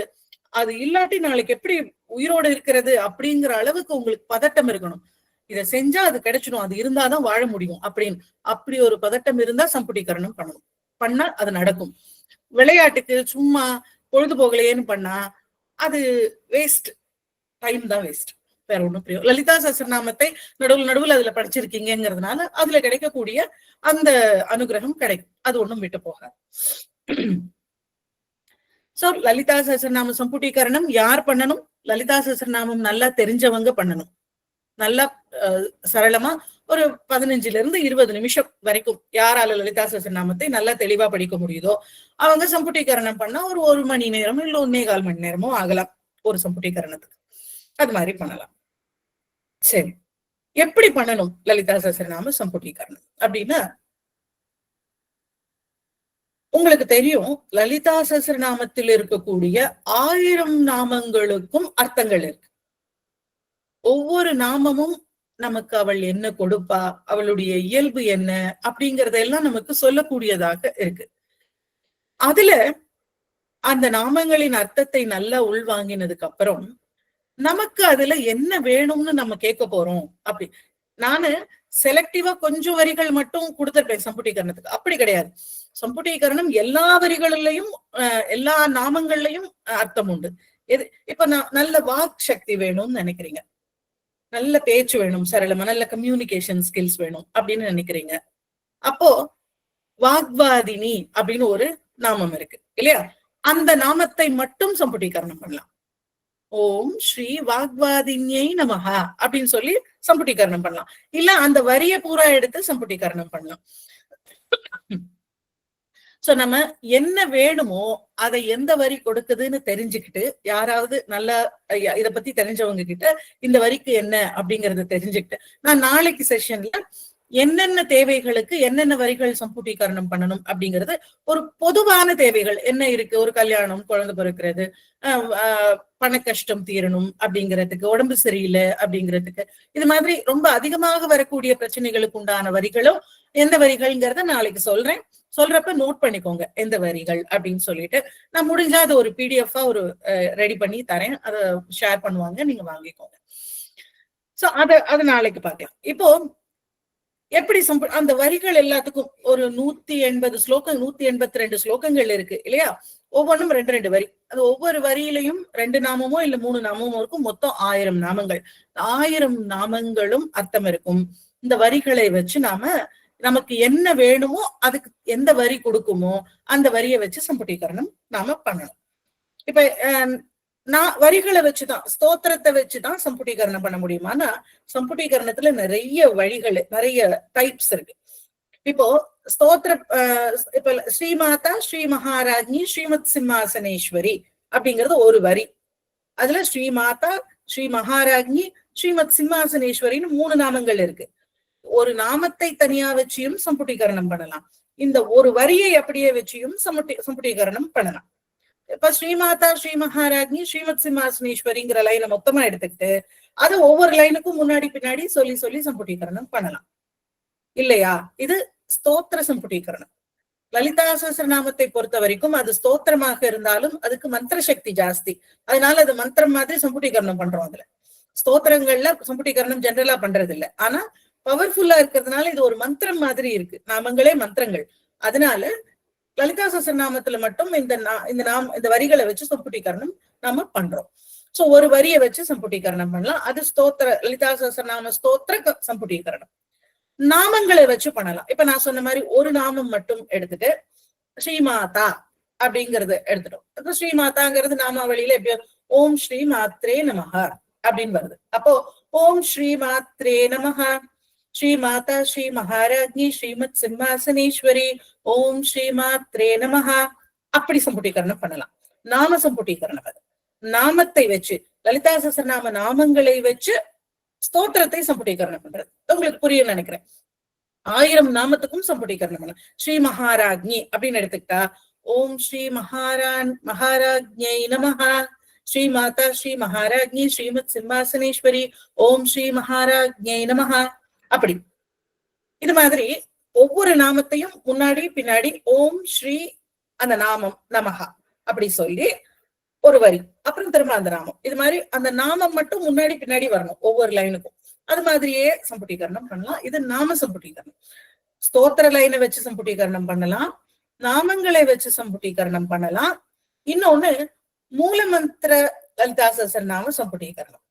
Speaker 2: அது இல்லாட்டி நாளைக்கு எப்படி உயிரோடு இருக்கிறது அப்படிங்கிற அளவுக்கு உங்களுக்கு பதட்டம் இருக்கணும். இதை செஞ்சா அது கிடைச்சிடும், அது இருந்தாதான் வாழ முடியும் அப்படின்னு அப்படி ஒரு பதட்டம் இருந்தா சம்புட்டீகரணம் பண்ணணும். பண்ணா அது நடக்கும். விளையாட்டுக்கு சும்மா பொழுதுபோகலையேன்னு பண்ணா அது வேஸ்ட், டைம் தான் வேஸ்ட், வேற ஒண்ணும் புரியும். லலிதா சஹஸ்ரநாமத்தை நடுவில் அதுல படிச்சிருக்கீங்கிறதுனால அதுல கிடைக்கக்கூடிய அந்த அனுகிரகம் கிடைக்கும், அது ஒண்ணும் விட்டு போகாது. சோ லலிதா சஹஸ்ரநாம சம்புட்டீகரணம் யார் பண்ணணும்? லலிதா சஹஸ்ரநாமம் நல்லா தெரிஞ்சவங்க பண்ணணும். நல்லா சரளமா ஒரு 15-20 நிமிஷம் வரைக்கும் யாரால லலிதா சஹஸ்ரநாமத்தை நல்லா தெளிவா படிக்க முடியுதோ அவங்க சம்புட்டீகரணம் பண்ணா ஒரு 1 மணி நேரம் இல்ல 1.25 மணி நேரமோ ஆகலாம் ஒரு சம்புட்டீகரணத்துக்கு. அது மாதிரி பண்ணலாம். சரி, எப்படி பண்ணணும் லலிதா சஹஸ்ரநாம சம்புட்டீகரணம் அப்படின்னா, உங்களுக்கு தெரியும் லலிதா சஹஸ்ரநாமத்தில் இருக்கக்கூடிய 1000 நாமங்களுக்கும் அர்த்தங்கள் இருக்கு. ஒவ்வொரு நாமமும் நமக்கு அவள் என்ன கொடுப்பா, அவளுடைய இயல்பு என்ன அப்படிங்கறதெல்லாம் நமக்கு சொல்லக்கூடியதாக இருக்கு. அதுல அந்த நாமங்களின் அர்த்தத்தை நல்லா உள்வாங்கினதுக்கு அப்புறம் நமக்கு அதுல என்ன வேணும்னு நம்ம கேட்க போறோம். அப்படி நானு செலக்டிவா கொஞ்சம் வரிகள் மட்டும் கொடுத்திருப்பேன் சம்புட்டீகரணத்துக்கு, அப்படி கிடையாது. சம்புட்டீகரணம் எல்லா வரிகளிலையும் எல்லா நாமங்கள்லயும் அர்த்தம் உண்டு. எது இப்ப நான் நல்ல வாக் சக்தி வேணும்னு நினைக்கிறீங்க, நல்ல பேச்சு வேணும், சரளமா நல்ல கம்யூனிகேஷன் ஸ்கில்ஸ் வேணும் அப்படின்னு நினைக்கிறீங்க. அப்போ வாக்வாதினி அப்படின்னு ஒரு நாமம் இருக்கு இல்லையா? அந்த நாமத்தை மட்டும் சம்புட்டீகரணம் பண்ணலாம். ஓம் ஸ்ரீ வாக்வாதின்யை நமஹா அப்படின்னு சொல்லி சம்புட்டீகரணம் பண்ணலாம். இல்ல அந்த வரிய பூரா எடுத்து சம்புட்டீகரணம் பண்ணலாம். சோ நம்ம என்ன வேணுமோ அதை எந்த வரி கொடுக்குதுன்னு தெரிஞ்சுக்கிட்டு, யாராவது நல்லா இத பத்தி தெரிஞ்சவங்க கிட்ட இந்த வரிக்கு என்ன அப்படிங்கறத தெரிஞ்சுக்கிட்டு, நான் நாளைக்கு செஷன்ல என்னென்ன தேவைகளுக்கு என்னென்ன வரிகள் சம்புட்டீகரணம் பண்ணணும் அப்படிங்கிறது, ஒரு பொதுவான தேவைகள் என்ன இருக்கு, ஒரு கல்யாணம், குழந்தை பிறக்கிறது, பண கஷ்டம் தீரணும் அப்படிங்கிறதுக்கு, உடம்பு சரியில்லை அப்படிங்கிறதுக்கு, இது மாதிரி ரொம்ப அதிகமாக வரக்கூடிய பிரச்சனைகளுக்கு உண்டான வரிகளும் எந்த வரிகள்ங்கிறத நாளைக்கு சொல்றேன். சொல்றப்ப நோட் பண்ணிக்கோங்க எந்த வரிகள் அப்படின்னு சொல்லிட்டு. நான் முடிஞ்சா அதை ஒரு பிடிஎஃப் ஒரு ரெடி பண்ணி தரேன், அதை ஷேர் பண்ணுவாங்க, நீங்க வாங்கிக்கோங்க. சோ அது நாளைக்கு பார்க்கலாம். இப்போ எப்படி அந்த வரிகள் எல்லாத்துக்கும் ஒரு 180 ஸ்லோகம் 182 ஸ்லோகங்கள் இருக்கு இல்லையா? ஒவ்வொன்றும் 2 வரி. அது ஒவ்வொரு வரியிலையும் 2 நாமமோ இல்ல 3 நாமமோ இருக்கும். மொத்தம் 1000 நாமங்கள். 1000 நாமங்களும் அர்த்தம் இருக்கும். இந்த வரிகளை வச்சு நமக்கு என்ன வேணுமோ அதுக்கு எந்த வரி கொடுக்குமோ அந்த வரியை வச்சு சம்புட்டீகரணம் நாம பண்ணணும். இப்ப நான் வரிகளை வச்சுதான், ஸ்தோத்திரத்தை வச்சுதான் சம்புட்டீகரணம் பண்ண முடியுமானா, சம்புட்டீகரணத்துல நிறைய வழிகள், நிறைய டைப்ஸ் இருக்கு. இப்போ ஸ்தோத்திர இப்ப ஸ்ரீமாதா ஸ்ரீ மகாராஜ்னி ஸ்ரீமத் சிம்மாசனேஸ்வரி அப்படிங்கிறது ஒரு வரி. அதுல ஸ்ரீமாதா ஸ்ரீ மகாராஜ்னி ஸ்ரீமத் சிம்மாசனேஸ்வரின்னு 3 நாமங்கள் இருக்கு. ஒரு நாமத்தை தனியா வச்சியும் சம்புட்டீகரணம் பண்ணலாம், இந்த ஒரு வரியை அப்படியே வச்சியும் சம்புட்டீகரணம் பண்ணலாம். இப்ப ஸ்ரீமாதா ஸ்ரீ மகாராஜ்னி ஸ்ரீமத் சிம்மாசனேஸ்வரிங்கிற லைனை மொத்தமா எடுத்துக்கிட்டு அது ஒவ்வொரு லைனுக்கும் முன்னாடி பின்னாடி சொல்லி சொல்லி சம்புட்டீகரணம் பண்ணலாம் இல்லையா? இது ஸ்தோத்திர சம்புட்டீகரணம். லலிதா சஹஸ்ரநாமத்தை பொறுத்த வரைக்கும் அது ஸ்தோத்திரமாக இருந்தாலும் அதுக்கு மந்திர சக்தி ஜாஸ்தி, அதனால அது மந்திரம் மாதிரி சம்புட்டீகரணம் பண்றோம். அதுல ஸ்தோத்திரங்கள்ல சம்புட்டீகரணம் ஜெனரலா பண்றது இல்லை. ஆனா பவர்ஃபுல்லா இருக்கிறதுனால இது ஒரு மந்திரம் மாதிரி இருக்கு, நாமங்களே மந்திரங்கள். அதனால லலிதா சஹஸ்ரநாமத்துல மட்டும் இந்த வரிகளை வச்சு சம்புட்டீகரணம் நாம பண்றோம். சோ ஒரு வரியை வச்சு சம்புட்டீகரணம் பண்ணலாம். அது ஸ்தோத்திர லலிதா சஹஸ்ரநாம ஸ்தோத்திர சம்புட்டீகரணம். நாமங்களை வச்சு பண்ணலாம். இப்ப நான் சொன்ன மாதிரி ஒரு நாமம் மட்டும் எடுத்துட்டு ஸ்ரீமாதா அப்படிங்கறது எடுத்துட்டோம். அப்ப ஸ்ரீமாதாங்கிறது நாமாவளியில எப்படி ஓம் ஸ்ரீ மாத்ரே நமஹ அப்படின்னு வருது. அப்போ ஓம் ஸ்ரீ மாத்ரே நமஹ, ஸ்ரீ மாதா ஸ்ரீ மகாராஜ்ஞி ஸ்ரீமத் சிம்மாசனேஸ்வரி ஓம் ஸ்ரீ மாத்ரே நமஹ அப்படி சம்புட்டீகரணம் பண்ணலாம். நாம சம்புட்டீகரணம் அது நாமத்தை வச்சு லலிதா சஹஸ்ரநாம நாமங்களை வச்சு ஸ்தோத்திரத்தை சம்புட்டீகரணம் பண்றது. உங்களுக்கு புரியும் நினைக்கிறேன். 1000 நாமத்துக்கும் சம்புட்டீகரணம் பண்ணலாம். ஸ்ரீ மகாராஜ்ஞி அப்படின்னு எடுத்துக்கிட்டா ஓம் ஸ்ரீ மகாராஜ்ஞை நமஹ, ஸ்ரீ மாதா ஸ்ரீ மகாராஜ்ஞி ஸ்ரீமத் சிம்மாசனேஸ்வரி ஓம் ஸ்ரீ மகாராஜ்ஞை நமஹ அப்படி. இது மாதிரி ஒவ்வொரு நாமத்தையும் முன்னாடி பின்னாடி ஓம் ஸ்ரீ அந்த நாமம் நமஹா அப்படி சொல்லி ஒரு வரி, அப்புறம் திரும்ப அந்த நாமம். இது மாதிரி அந்த நாமம் மட்டும் முன்னாடி பின்னாடி வரணும் ஒவ்வொரு லைனுக்கும். அது மாதிரியே சம்புட்டீகரணம் பண்ணலாம். இது நாம சம்புட்டீகரணம். ஸ்தோத்திர லைனை வச்சு சம்புட்டீகரணம் பண்ணலாம், நாமங்களை வச்சு சம்புட்டீகரணம் பண்ணலாம். இன்னொன்னு மூல மந்திர லலிதா சஹஸ்ரநாம சம்புட்டீகரணம்.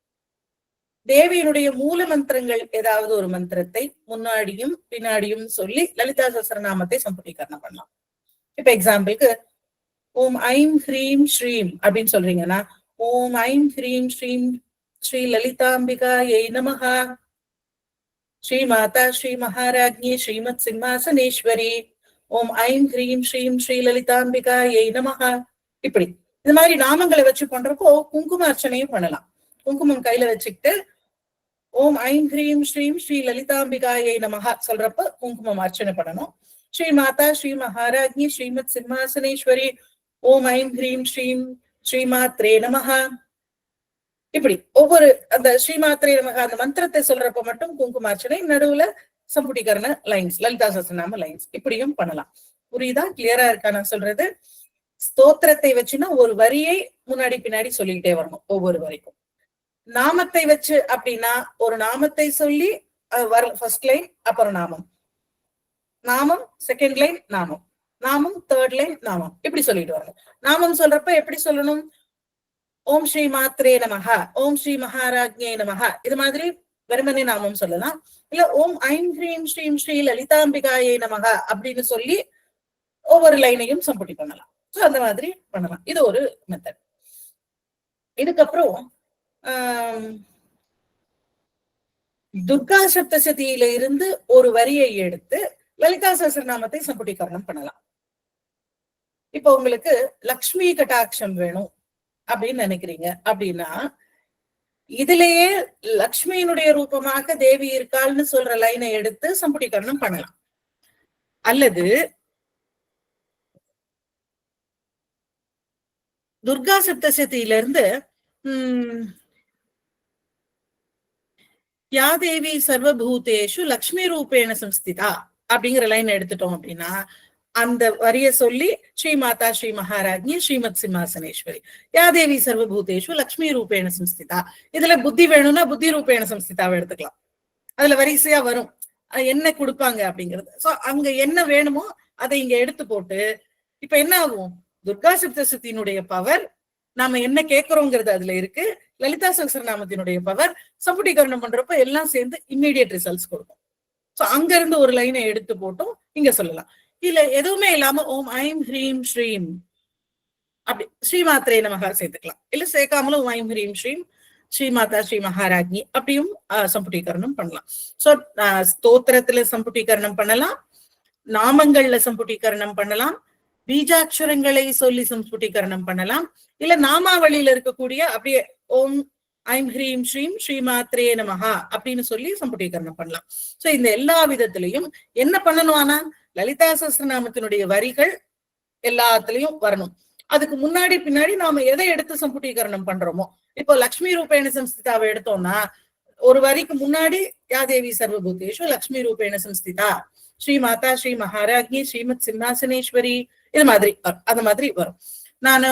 Speaker 2: தேவியினுடைய மூல மந்திரங்கள் ஏதாவது ஒரு மந்திரத்தை முன்னாடியும் பின்னாடியும் சொல்லி லலிதா சஹஸ்ரநாமத்தை சம்புட்டீகரணம் பண்ணலாம். இப்ப எக்ஸாம்பிளுக்கு ஓம் ஐம் ஹ்ரீம் ஸ்ரீம் அப்படின்னு சொல்றீங்கன்னா ஓம் ஐம் ஹ்ரீம் ஸ்ரீம் ஸ்ரீ லலிதாம்பிகாயை நமஹ, ஸ்ரீ மாதா ஸ்ரீ மகாராஜ்ஞி ஸ்ரீமத் சிம்மாசனேஸ்வரி ஓம் ஐம் ஹ்ரீம் ஸ்ரீம் ஸ்ரீ லலிதாம்பிகாயை நமஹ இப்படி. இது மாதிரி நாமங்களை வச்சு பண்றப்போ குங்கும அர்ச்சனையும் பண்ணலாம். குங்குமம் கையில வச்சுக்கிட்டு ஓம் ஐம் ஹ்ரீம் ஸ்ரீம் ஸ்ரீ லலிதாம்பிகாயை நமஹ சொல்றப்ப குங்குமம் அர்ச்சனை பண்ணணும். ஸ்ரீ மாதா ஸ்ரீ மகாராஜ்ஞி ஸ்ரீமத் சிம்மாசனேஸ்வரி ஓம் ஐம் ஹ்ரீம் ஸ்ரீம் ஸ்ரீமாத்ரே நமஹ இப்படி ஒவ்வொரு அந்த ஸ்ரீமாத்ரே நமஹ அந்த மந்திரத்தை சொல்றப்ப மட்டும் குங்குமார்ச்சனை, நடுவுல சம்புட்டீகரண லைன்ஸ் லலிதா சஹஸ்ரநாம லைன்ஸ் இப்படியும் பண்ணலாம். புரியுதா? கிளியரா இருக்கா நான் சொல்றது? ஸ்தோத்திரத்தை வச்சுன்னா ஒரு வரியை முன்னாடி பின்னாடி சொல்லிக்கிட்டே வரணும் ஒவ்வொரு வரைக்கும். நாமத்தை வச்சு அப்படின்னா ஒரு நாமத்தை சொல்லி ஃபர்ஸ்ட் லைன் அப்புறம் நாமம், நாமம் செகண்ட் லைன் நாமம், நாமம் தேர்ட் லைன் நாமம் இப்படி சொல்லிட்டு வரணும். நாமம் சொல்றப்ப எப்படி சொல்லணும்? ஓம் ஸ்ரீ மாத்ரே நமஹ, ஓம் ஸ்ரீ மகாராஜ்ஞே நமஹ இது மாதிரி வெறுமனே நாமம் சொல்லலாம். இல்ல ஓம் ஐம் ஹ்ரீம் ஸ்ரீம் ஸ்ரீ லலிதாம்பிகாயை நமஹ அப்படின்னு சொல்லி ஒவ்வொரு லைனையும் சம்புட்டி பண்ணலாம். சோ அந்த மாதிரி பண்ணலாம். இது ஒரு மெத்தட். இதுக்கப்புறம் துர்கா சப்தசதியில இருந்து ஒரு வரியை எடுத்து லலிதா சஹஸ்ரநாமத்தை சம்புட்டீகரணம் பண்ணலாம். இப்ப உங்களுக்கு லக்ஷ்மி கட்டாட்சம் வேணும் அப்படின்னு நினைக்கிறீங்க அப்படின்னா இதுலயே லக்ஷ்மியினுடைய ரூபமாக தேவி இருக்காள்னு சொல்ற லைனை எடுத்து சம்புட்டீகரணம் பண்ணலாம். அல்லது துர்கா சப்தசதியில இருந்து யா தேவி சர்வபூதேஷு லக்ஷ்மி ரூபேண சம்ஸ்திதா அப்படிங்கிற லைன் எடுத்துட்டோம் அப்படின்னா அந்த வரிய சொல்லி ஸ்ரீ மாதா ஸ்ரீ மகாராஜ்ஞி ஸ்ரீமத் சிம்மாசனேஸ்வரி யா தேவி சர்வபூதேஷு லக்ஷ்மி ரூபேண சம்ஸ்திதா. இதுல புத்தி வேணும்னா புத்தி ரூபேண சம்ஸ்திதாவை எடுத்துக்கலாம். அதுல வரிசையா வரும் என்ன கொடுப்பாங்க அப்படிங்கிறது. சோ அங்க என்ன வேணுமோ அதை இங்க எடுத்து போட்டு இப்ப என்ன ஆகும்? துர்கா சப்தசதியினுடைய பவர் நாம என்ன கேட்கிறோங்கிறது அதுல இருக்கு. லலிதா சஹஸ்ரநாமத்தினுடைய பவர் சம்புட்டீகரணம் பண்றப்ப எல்லாம் சேர்ந்து இம்மீடியட் ரிசல்ட்ஸ் கொடுக்கும். சோ அங்க இருந்து ஒரு லைனை எடுத்து போட்டும் இங்க சொல்லலாம். இல்ல எதுவுமே இல்லாம ஓம் ஐம் ஹ்ரீம் ஸ்ரீம் அப்படி ஸ்ரீமாத்ரே நமஹ சேர்த்துக்கலாம். இல்ல சேர்க்காமலும் ஐம் ஹ்ரீம் ஸ்ரீம் ஸ்ரீமாதா ஸ்ரீ மகாராஜ்ஞி அப்படியும் சம்புட்டீகரணம் பண்ணலாம். சோ ஸ்தோத்திரத்துல சம்புட்டீகரணம் பண்ணலாம், நாமங்கள்ல சம்புட்டீகரணம் பண்ணலாம், பீஜாட்சரங்களை சொல்லி சம்புட்டீகரணம் பண்ணலாம், இல்ல நாமாவளியில இருக்கக்கூடிய அப்படியே ஓம் ஐம் ஹ்ரீம் ஸ்ரீம் ஸ்ரீமாத்ரே நமஹா அப்படின்னு சொல்லி சம்புட்டீகரணம் பண்ணலாம். சோ இந்த எல்லா விதத்திலையும் என்ன பண்ணணும்? ஆனா லலிதா சஹஸ்ரநாமத்தினுடைய வரிகள் எல்லாத்துலயும் வரணும். அதுக்கு முன்னாடி பின்னாடி நாம எதை எடுத்து சம்புட்டீகரணம் பண்றோமோ, இப்போ லக்ஷ்மி ரூபேண சம்ஸ்திதாவை எடுத்தோம்னா ஒரு வரிக்கு முன்னாடி யா தேவி சர்வபூதேஷு லக்ஷ்மி ரூபேண சம்ஸ்திதா ஸ்ரீ மாதா ஸ்ரீ மகாராஜ்ஞி ஸ்ரீமத் சிம்மாசனேஸ்வரி இது மாதிரி அந்த மாதிரி வரும். நான்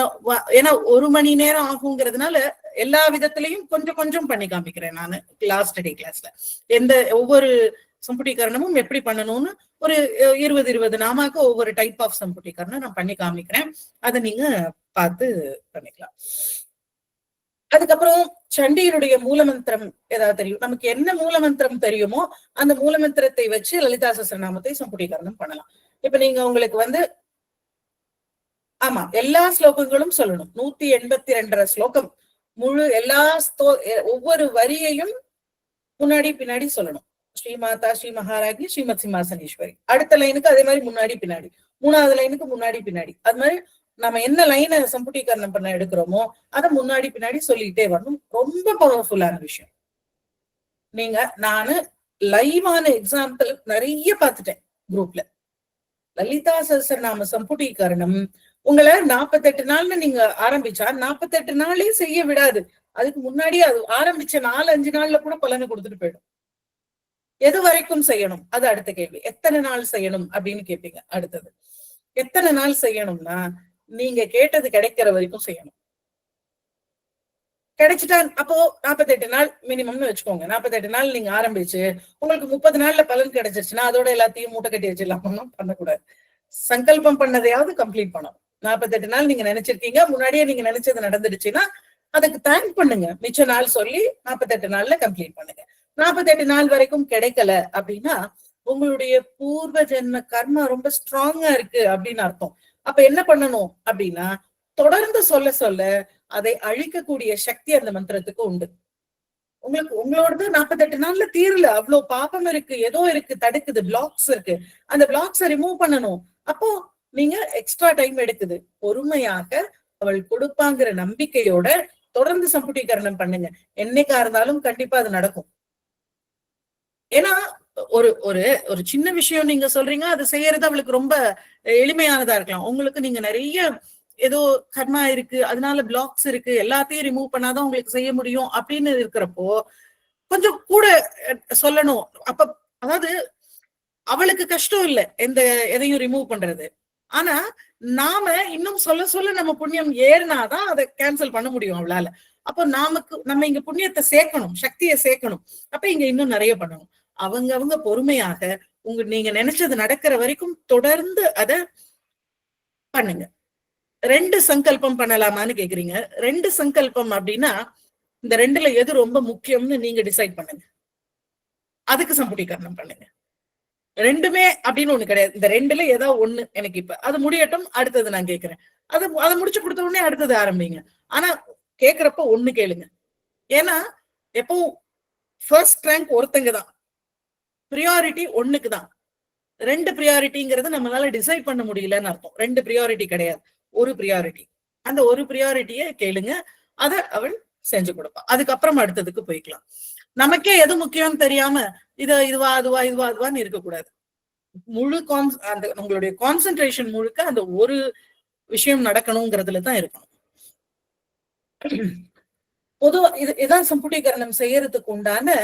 Speaker 2: ஏன்னா 1 மணி நேரம் ஆகுங்கிறதுனால எல்லா விதத்திலையும் கொஞ்சம் கொஞ்சம் பண்ணி காமிக்கிறேன். நான் லாஸ்ட் டே கிளாஸ்ல ஒவ்வொரு சம்புட்டீகரணமும் எப்படி பண்ணணும்னு ஒரு 20 நாமாக்கு ஒவ்வொரு டைப் ஆஃப் சம்புட்டீகரணம் நான் பண்ணி காமிக்கிறேன். அதை நீங்க பார்த்து பண்ணிக்கலாம். அதுக்கப்புறம் சண்டியினுடைய மூலமந்திரம் ஏதாவது தெரியும், நமக்கு என்ன மூலமந்திரம் தெரியுமோ அந்த மூலமந்திரத்தை வச்சு லலிதா சஹஸ்ரநாமத்தை சம்புட்டீகரணம் பண்ணலாம். இப்ப நீங்க உங்களுக்கு ஆமா எல்லா ஸ்லோகங்களும் சொல்லணும். 182 ஸ்லோகம் முழு எல்லா ஒவ்வொரு வரியையும் முன்னாடி பின்னாடி சொல்லணும். ஸ்ரீமாதா ஸ்ரீ மகாராஜி ஸ்ரீமத் சிம்மாசனேஸ்வரி, அடுத்த லைனுக்கு அதே மாதிரி முன்னாடி பின்னாடி, 3வது லைனுக்கு முன்னாடி பின்னாடி, அது மாதிரி நம்ம என்ன லைனை சம்புட்டீகரணம் பண்ண எடுக்கிறோமோ அதை முன்னாடி பின்னாடி சொல்லிட்டே வரணும். ரொம்ப பவர்ஃபுல்லான விஷயம். நானு லைவான எக்ஸாம்பிள் நிறைய பார்த்துட்டேன் குரூப்ல. லலிதா சஹஸ்ரநாம சம்புட்டீகரணம் உங்களை 48 நாள்னு நீங்க ஆரம்பிச்சா 48 நாளே செய்ய விடாது. அதுக்கு முன்னாடி அது ஆரம்பிச்ச 4-5 நாள்ல கூட பலனை கொடுத்துட்டு போயிடும். எது வரைக்கும் செய்யணும் அது அடுத்த கேள்வி. எத்தனை நாள் செய்யணும் அப்படின்னு கேட்பீங்க. அடுத்தது எத்தனை நாள் செய்யணும்னா நீங்க கேட்டது கிடைக்கிற வரைக்கும் செய்யணும். கிடைச்சிட்டா அப்போ 48 நாள் மினிமம்னு வச்சுக்கோங்க. 48 நாள் நீங்க ஆரம்பிச்சு உங்களுக்கு 30 நாள்ல பலன் கிடைச்சிருச்சுன்னா அதோட எல்லாத்தையும் மூட்டை கட்டி வச்சிடலாம். பண்ணக்கூடாது. சங்கல்பம் பண்ணதையாவது கம்ப்ளீட் பண்ணணும். 48 நாள் நீங்க நினைச்சிருக்கீங்க, முன்னாடியே நீங்க நினைச்சது நடந்துடுச்சுன்னா அதுக்கு தேங்க் பண்ணுங்க. மிச்ச நாள் சொல்லி 48 நாள்ல கம்ப்ளீட் பண்ணுங்க. 48 நாள் வரைக்கும் கிடைக்கல அப்படின்னா உங்களுடைய பூர்வ ஜென்ம கர்மா ரொம்ப ஸ்ட்ராங்கா இருக்கு அப்படின்னு அர்த்தம். அப்ப என்ன பண்ணணும் அப்படின்னா தொடர்ந்து சொல்ல சொல்ல அதை அழிக்கக்கூடிய சக்தி அந்த மந்திரத்துக்கு உண்டு. உங்களோடது 48 நாள்ல தீரல, அவ்வளவு பாபம் இருக்கு, ஏதோ இருக்கு, தடுக்குது, பிளாக்ஸ் இருக்கு. அந்த பிளாக்ஸை ரிமூவ் பண்ணணும். அப்போ நீங்க எக்ஸ்ட்ரா டைம் எடுக்குது. பொறுமையாக அவள் கொடுப்பாங்கிற நம்பிக்கையோட தொடர்ந்து சம்புட்டீகரணம் பண்ணுங்க. என்னைக்கா இருந்தாலும் கண்டிப்பா அது நடக்கும். ஏன்னா ஒரு ஒரு ஒரு சின்ன விஷயம் நீங்க சொல்றீங்க, அது செய்யறது அவளுக்கு ரொம்ப எளிமையானதா இருக்கலாம். உங்களுக்கு நீங்க நிறைய ஏதோ கர்மா இருக்கு, அதனால பிளாக்ஸ் இருக்கு, எல்லாத்தையும் ரிமூவ் பண்ணாதான் உங்களுக்கு செய்ய முடியும் அப்படின்னு இருக்கிறப்போ கொஞ்சம் கூட சொல்லணும். அப்ப அதாவது அவளுக்கு கஷ்டம் இல்லை எதையும் ரிமூவ் பண்றது. ஆனா நாம இன்னும் சொல்ல சொல்ல நம்ம புண்ணியம் ஏறினாதான் அதை கேன்சல் பண்ண முடியும் அவளால. அப்போ நம்ம இங்க புண்ணியத்தை சேர்க்கணும், சக்தியை சேர்க்கணும். அப்ப இங்க இன்னும் நிறைய பண்ணணும். அவங்க பொறுமையாக நீங்க நினைச்சது நடக்கிற வரைக்கும் தொடர்ந்து அத பண்ணுங்க. 2 சங்கல்பம் பண்ணலாமான்னு கேக்குறீங்க. 2 சங்கல்பம் அப்படின்னா இந்த 2ல எது ரொம்ப முக்கியம்னு நீங்க டிசைட் பண்ணுங்க. அதுக்கு சம்புட்டீகரணம் பண்ணுங்க. 2மே அப்படின்னு ஒண்ணு கிடையாது. இந்த 2ல ஏதாவது ஒண்ணு எனக்கு இப்ப அது முடியட்டும், அடுத்தது நான் கேட்கிறேன். அதை முடிச்சு கொடுத்த உடனே அடுத்தது ஆரம்பிங்க. ஆனா கேக்குறப்ப ஒண்ணு கேளுங்க. ஏன்னா எப்பவும் ஃபர்ஸ்ட் ரேங்க் ஒருத்தங்க தான், ப்ரியாரிட்டி ஒண்ணுக்கு தான். 2 ப்ரியாரிட்டிங்கிறது நம்மளால டிசைட் பண்ண முடியலன்னு அர்த்தம். 2 ப்ரியாரிட்டி கிடையாது, ஒரு ப்ரியாரிட்டி. அந்த ஒரு ப்ரியாரிட்டிய கேளுங்க, அத அவள் செஞ்சு கொடுப்பா. அதுக்கப்புறம் அடுத்ததுக்கு போய்க்கலாம். நமக்கே எது முக்கியம்னு தெரியாம இதுவான்னு இருக்கக்கூடாது. முழு அந்த உங்களுடைய கான்சென்ட்ரேஷன் முழுக்க அந்த ஒரு விஷயம் நடக்கணுங்கிறதுல தான் இருக்கணும். பொதுவா இதான் சம்புட்டீகரணம் செய்யறதுக்கு உண்டான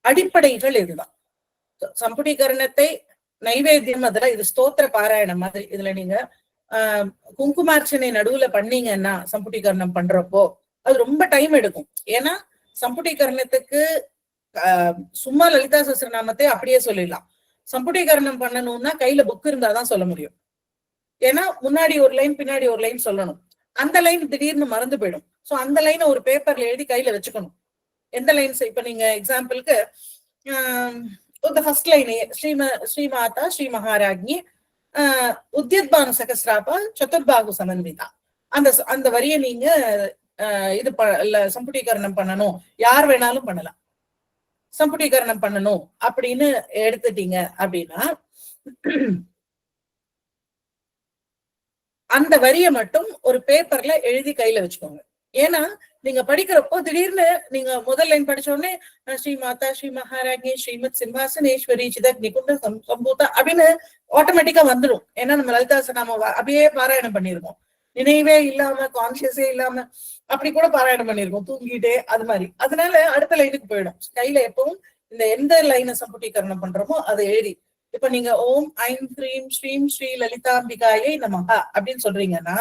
Speaker 2: அடிப்படைகள் இதுதான். சம்புட்டீகரணத்தை நைவேத்தியம் அதுல இது ஸ்தோத்திர பாராயணம் மாதிரி. இதுல நீங்க குங்குமார்ச்சனை நடுவுல பண்ணீங்கன்னா சம்புட்டீகரணம் பண்றப்போ அது ரொம்ப டைம் எடுக்கும். ஏன்னா சம்புட்டீகரணத்துக்கு சும்மா லலிதா சஹஸ்ரநாமத்தை அப்படியே சொல்லிடலாம். சம்புட்டீகரணம் பண்ணணும்னா கையில புக் இருந்தாதான் சொல்ல முடியும். ஏன்னா முன்னாடி ஒரு லைன் பின்னாடி ஒரு லைன் சொல்லணும். அந்த லைன் திடீர்னு மறந்து போயிடும். சோ அந்த லைனை ஒரு பேப்பர்ல எழுதி கையில வச்சுக்கணும். எந்த லைன்ஸ் இப்ப நீங்க எக்ஸாம்பிளுக்கு ஃபர்ஸ்ட் லைன் ஸ்ரீமாதா ஸ்ரீ மகாராஜ்ஞி உத்யத்பானு சகஸ்ராபா சதுர்பாகு சமன்விதா, அந்த வரிய நீங்க இது சம்புட்டீகரணம் பண்ணணும். யார் வேணாலும் பண்ணலாம். சம்புட்டீகரணம் பண்ணணும் அப்படின்னு எடுத்துட்டீங்க அப்படின்னா அந்த வரிய மட்டும் ஒரு பேப்பர்ல எழுதி கையில வச்சுக்கோங்க. ஏன்னா நீங்க படிக்கிறப்போ திடீர்னு நீங்க முதல் லைன் படிச்ச உடனே ஸ்ரீமாதா ஸ்ரீ மகாராஜ்ஞி ஸ்ரீமத் சிம்ஹாசனேஸ்வரி சிதக் நிகுண்ட சம்பூதா அப்படின்னு ஆட்டோமேட்டிக்கா வந்துடும். ஏன்னா நம்ம லலிதா நாம அப்படியே பாராயணம் பண்ணிருக்கோம், நினைவே இல்லாம கான்சியஸே இல்லாம அப்படி கூட பாராயணம் பண்ணிருக்கோம் தூங்கிட்டே, அது மாதிரி. அதனால அடுத்த லைனுக்கு போயிடும். கையில எப்பவும் இந்த எந்த லைனை சம்புட்டீகரணம் பண்றோமோ அதை எழுதி, இப்ப நீங்க ஓம் ஐம் ஹ்ரீம் ஸ்ரீம் ஸ்ரீ லலிதாம்பிகாயை நமஹா அப்படின்னு சொல்றீங்கன்னா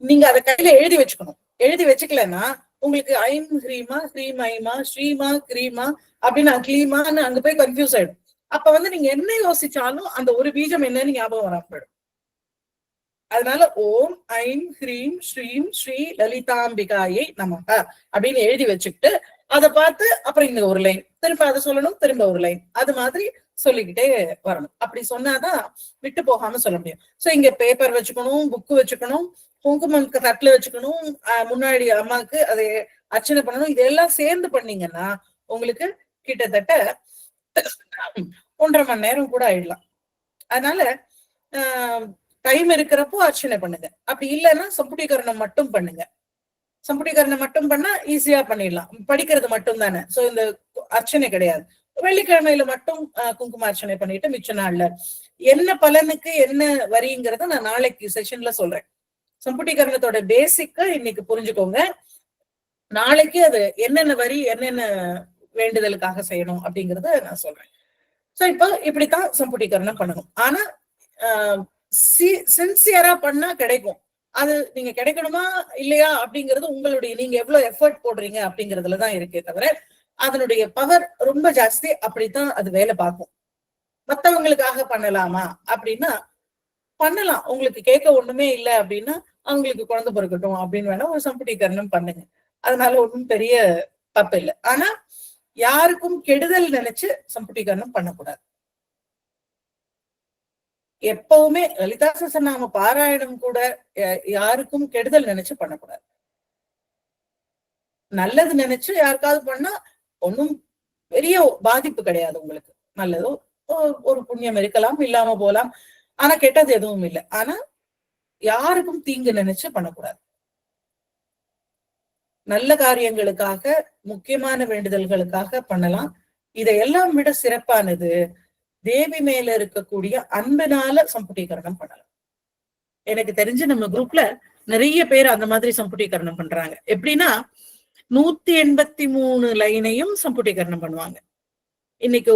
Speaker 2: நீங்க அதை கையில எழுதி வச்சுக்கணும். எழுதி வச்சுக்கலன்னா உங்களுக்கு ஐம் ஹ்ரீமா ஹ்ரீம் ஐமா ஸ்ரீமா கிரீமா அப்படின்னு கிளீமான்னு அங்க போய் கன்ஃபியூஸ் ஆயிடும். அப்ப வந்து நீங்க என்ன யோசிச்சாலும் அந்த ஒரு பீஜம் என்னன்னு ஞாபகம் வராம போயிடும். அதனால ஓம் ஐம் ஹ்ரீம் ஸ்ரீம் ஸ்ரீ லலிதாம்பிகாயை நமக அப்படின்னு எழுதி வச்சுக்கிட்டு அதை பார்த்து அப்புறம் இங்க ஒரு லைன் திரும்ப அதை சொல்லணும், திரும்ப ஒரு லைன், அது மாதிரி சொல்லிக்கிட்டே வரணும். அப்படி சொன்னாதான் விட்டு போகாம சொல்ல முடியும். சோ இங்க பேப்பர் வச்சுக்கணும், புக்கு வச்சுக்கணும், குங்குமம் தட்டுல வச்சுக்கணும், முன்னாடி அம்மாவுக்கு அதை அர்ச்சனை பண்ணணும். இதெல்லாம் சேர்ந்து பண்ணீங்கன்னா உங்களுக்கு கிட்டத்தட்ட 1.5 மணி நேரம் கூட ஆயிடலாம். அதனால டைம் இருக்கிறப்போ அர்ச்சனை பண்ணுங்க. அப்படி இல்லைன்னா சம்புடீகரணம் மட்டும் பண்ணுங்க. சம்புடீகரணம் மட்டும் பண்ணா ஈஸியா பண்ணிடலாம், படிக்கிறது மட்டும் தானே. சோ இந்த அர்ச்சனை கிடையாது. வெள்ளிக்கிழமையில மட்டும் குங்கும அர்ச்சனை பண்ணிட்டு மிச்ச நாள்ல என்ன பலனுக்கு என்ன வரிங்கிறத நான் நாளைக்கு செஷன்ல சொல்றேன். சம்புடீகரணத்தோட பேசிக்க இன்னைக்கு புரிஞ்சுக்கோங்க. நாளைக்கு அது என்னென்ன வரி என்னென்ன வேண்டுதலுக்காக செய்யணும் அப்படிங்கறத நான் சொல்றேன். சோ இப்போ இப்படித்தான் சம்புடீகரணம் பண்ணணும். ஆனா சின்சியரா பண்ணா கிடைக்கும். அது நீங்க கிடைக்கணுமா இல்லையா அப்படிங்கிறது உங்களுடைய நீங்க எவ்வளவு எஃபர்ட் போடுறீங்க அப்படிங்கறதுலதான் இருக்கே தவிர அதனுடைய பவர் ரொம்ப ஜாஸ்தி. அப்படித்தான் அது வேலை பார்க்கும். மத்தவங்களுக்காக பண்ணலாமா அப்படின்னா பண்ணலாம். உங்களுக்கு கேட்க ஒண்ணுமே இல்லை அப்படின்னா அவங்களுக்கு குழந்தை பிறக்கட்டும் அப்படின்னு வேணா ஒரு சம்புடீகரணம் பண்ணுங்க. அதனால ஒன்றும் பெரிய தப்பு இல்லை. ஆனா யாருக்கும் கெடுதல் நினைச்சு சம்புடீகரணம் பண்ணக்கூடாது. எப்பவுமே லலிதா சஹஸ்ரநாம பாராயணம் கூட யாருக்கும் கெடுதல் நினைச்சு பண்ணக்கூடாது. நல்லது நினைச்சு யாருக்காவது பண்ணா ஒன்னும் பெரிய பாதிப்பு கிடையாது. உங்களுக்கு நல்லதோ ஒரு புண்ணியம் இருக்கலாம், இல்லாம போலாம். ஆனா கெட்டது எதுவும் இல்லை. ஆனா யாருக்கும் தீங்கு நினைச்சு பண்ணக்கூடாது. நல்ல காரியங்களுக்காக, முக்கியமான வேண்டுதல்களுக்காக பண்ணலாம். இதையெல்லாம் விட சிறப்பானது தேவி மேல இருக்கக்கூடிய அன்பினால சம்புடீகரணம் பண்ணலாம். எனக்கு தெரிஞ்சு நம்ம குரூப்ல நிறைய பேர் அந்த மாதிரி சம்புடீகரணம் பண்றாங்க. எப்படின்னா 183 லைனையும் சம்புடீகரணம் பண்ணுவாங்க. இன்னைக்கு